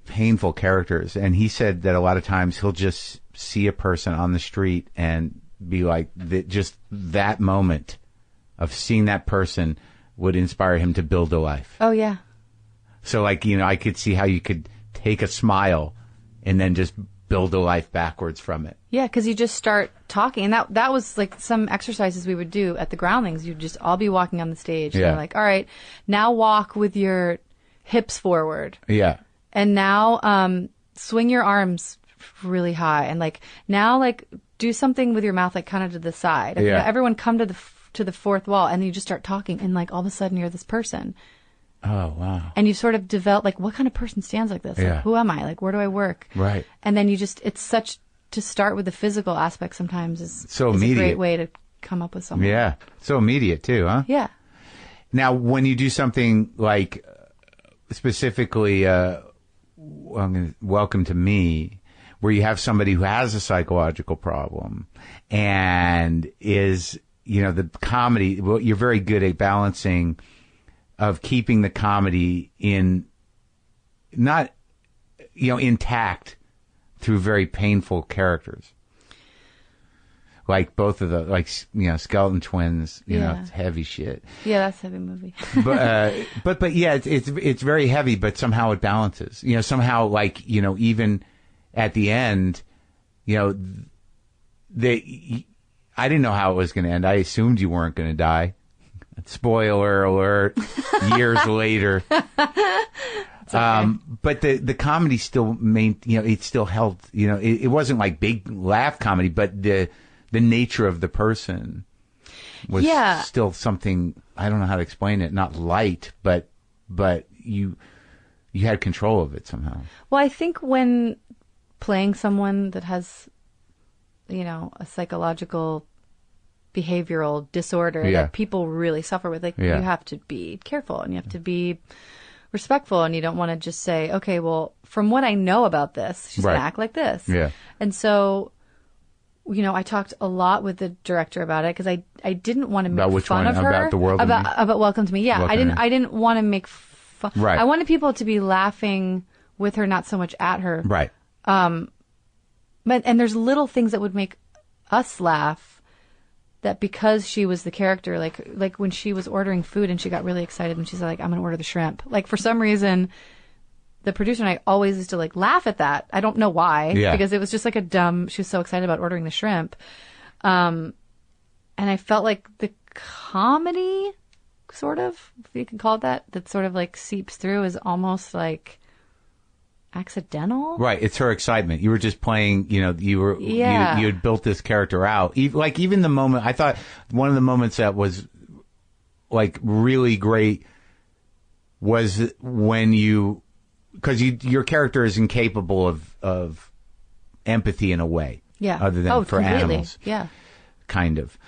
painful characters. And he said that a lot of times he'll just see a person on the street and be like, just that moment of seeing that person would inspire him to build a life. Oh yeah. So, like, you know, I could see how you could take a smile and then just build a life backwards from it. Yeah, because you just start talking. And that was like some exercises we would do at the Groundlings. You'd just all be walking on the stage. And you're like, all right, now walk with your hips forward. Yeah. And now swing your arms really high. And like, now like do something with your mouth like kind of to the side. Yeah. Everyone come to the fourth wall. And you just start talking. And like all of a sudden you're this person. Oh, wow. And you've sort of developed, like, what kind of person stands like this? Like, who am I? Like, where do I work? Right. And then to start with the physical aspect sometimes is a great way to come up with something. Yeah. So immediate, too, huh? Yeah. Now, when you do something like, specifically, Welcome to Me, where you have somebody who has a psychological problem and is, you know, the comedy, well, you're very good at balancing of keeping the comedy intact through very painful characters. Like both of the, like, you know, Skeleton Twins, you know, it's heavy shit. Yeah, that's a heavy movie. but yeah, it's very heavy, but somehow it balances. You know, somehow, like, you know, even at the end, you know, I didn't know how it was going to end. I assumed you weren't going to die. Spoiler alert, years later. Okay. But the comedy still it still held, you know, it wasn't like big laugh comedy, but the nature of the person was still something, I don't know how to explain it, not light, but you had control of it somehow. Well, I think when playing someone that has, you know, a psychological behavioral disorder that people really suffer with, like, you have to be careful and you have to be respectful, and you don't want to just say, okay, well, from what I know about this, she's going to act like this. Yeah. And so, you know, I talked a lot with the director about it because I didn't want to make fun of her. About the world about Welcome to Me. Yeah. I didn't want to make fun. Right. I wanted people to be laughing with her, not so much at her. Right. And there's little things that would make us laugh, that because she was the character, like when she was ordering food and she got really excited and she's like, I'm going to order the shrimp. Like, for some reason, the producer and I always used to like laugh at that. I don't know why, because it was just like she was so excited about ordering the shrimp. And I felt like the comedy, sort of, if you can call it that sort of like seeps through, is almost like accidental. Right. It's her excitement. You were just playing, you know, you had built this character out. Even the moment, I thought one of the moments that was like really great was when because your character is incapable of empathy in a way. Yeah. Other than for completely. Animals. Yeah. Kind of.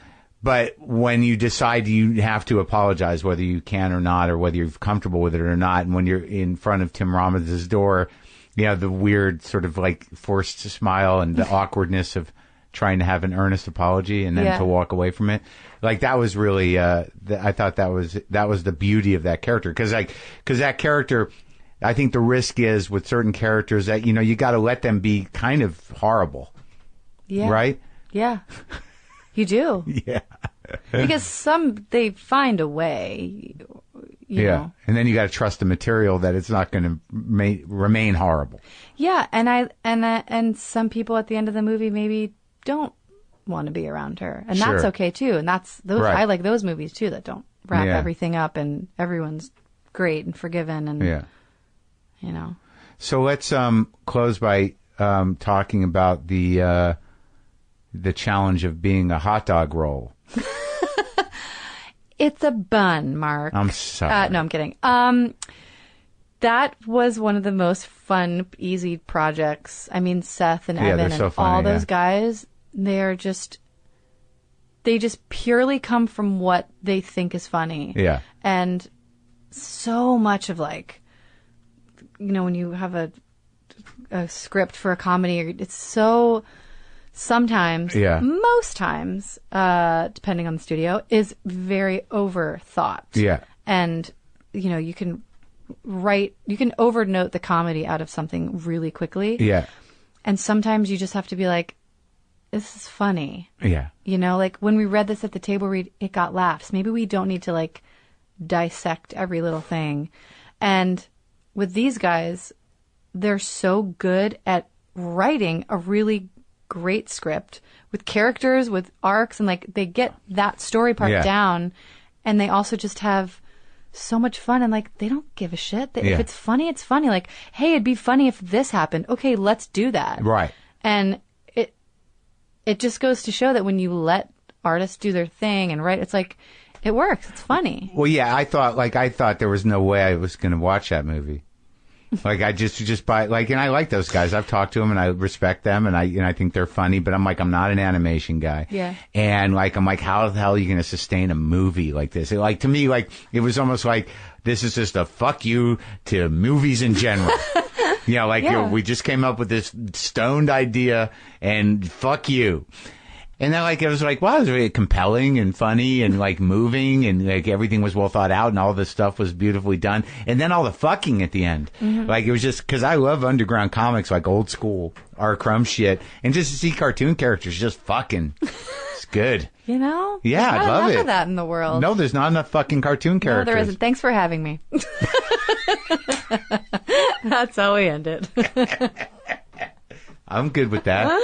But when you decide you have to apologize, whether you can or not, or whether you're comfortable with it or not, and when you're in front of Tim Robbins' door, you know, the weird sort of like forced to smile and the awkwardness of trying to have an earnest apology and then to walk away from it. Like, that was really, I thought that was the beauty of that character. Cause that character, I think the risk is with certain characters that, you got to let them be kind of horrible. Yeah. Right? Yeah. You do. Yeah. Because they find a way. You know. And then you got to trust the material that it's not going to remain horrible. Yeah. And some people at the end of the movie maybe don't want to be around her. And that's okay too. And I like those movies too that don't wrap everything up and everyone's great and forgiven and So let's close by talking about the challenge of being a hot dog roll. It's a bun, Mark. I'm sorry. No, I'm kidding. That was one of the most fun, easy projects. I mean, Seth and Evan and all those guys, they just purely come from what they think is funny. Yeah. And so much of when you have a script for a comedy, it's so sometimes, most times, depending on the studio, is very overthought. Yeah. And, you can overnote the comedy out of something really quickly. Yeah. And sometimes you just have to be like, this is funny. Yeah. When we read this at the table read, it got laughs. Maybe we don't need to dissect every little thing. And with these guys, they're so good at writing a really great script with characters, with arcs, and they get that story part down, and they also just have so much fun, and they don't give a shit. If it's funny, it's funny. Hey, it'd be funny if this happened. Okay, let's do that. Right. And it just goes to show that when you let artists do their thing and write, it's it works. It's funny. Well, yeah, I thought there was no way I was going to watch that movie. I just buy and I like those guys. I've talked to them and I respect them and I think they're funny, but I'm not an animation guy. Yeah. And I'm how the hell are you going to sustain a movie like this? To me, it was almost this is just a fuck you to movies in general. We just came up with this stoned idea and fuck you. And then it was wow, it was really compelling and funny and moving and everything was well thought out and all this stuff was beautifully done. And then all the fucking at the end. Mm-hmm. It was just, cause I love underground comics, old school R. Crumb shit. And just to see cartoon characters just fucking, it's good. Yeah, I love it. There's not of that in the world. No, there's not enough fucking cartoon characters. No, there isn't. Thanks for having me. That's how we end it. I'm good with that.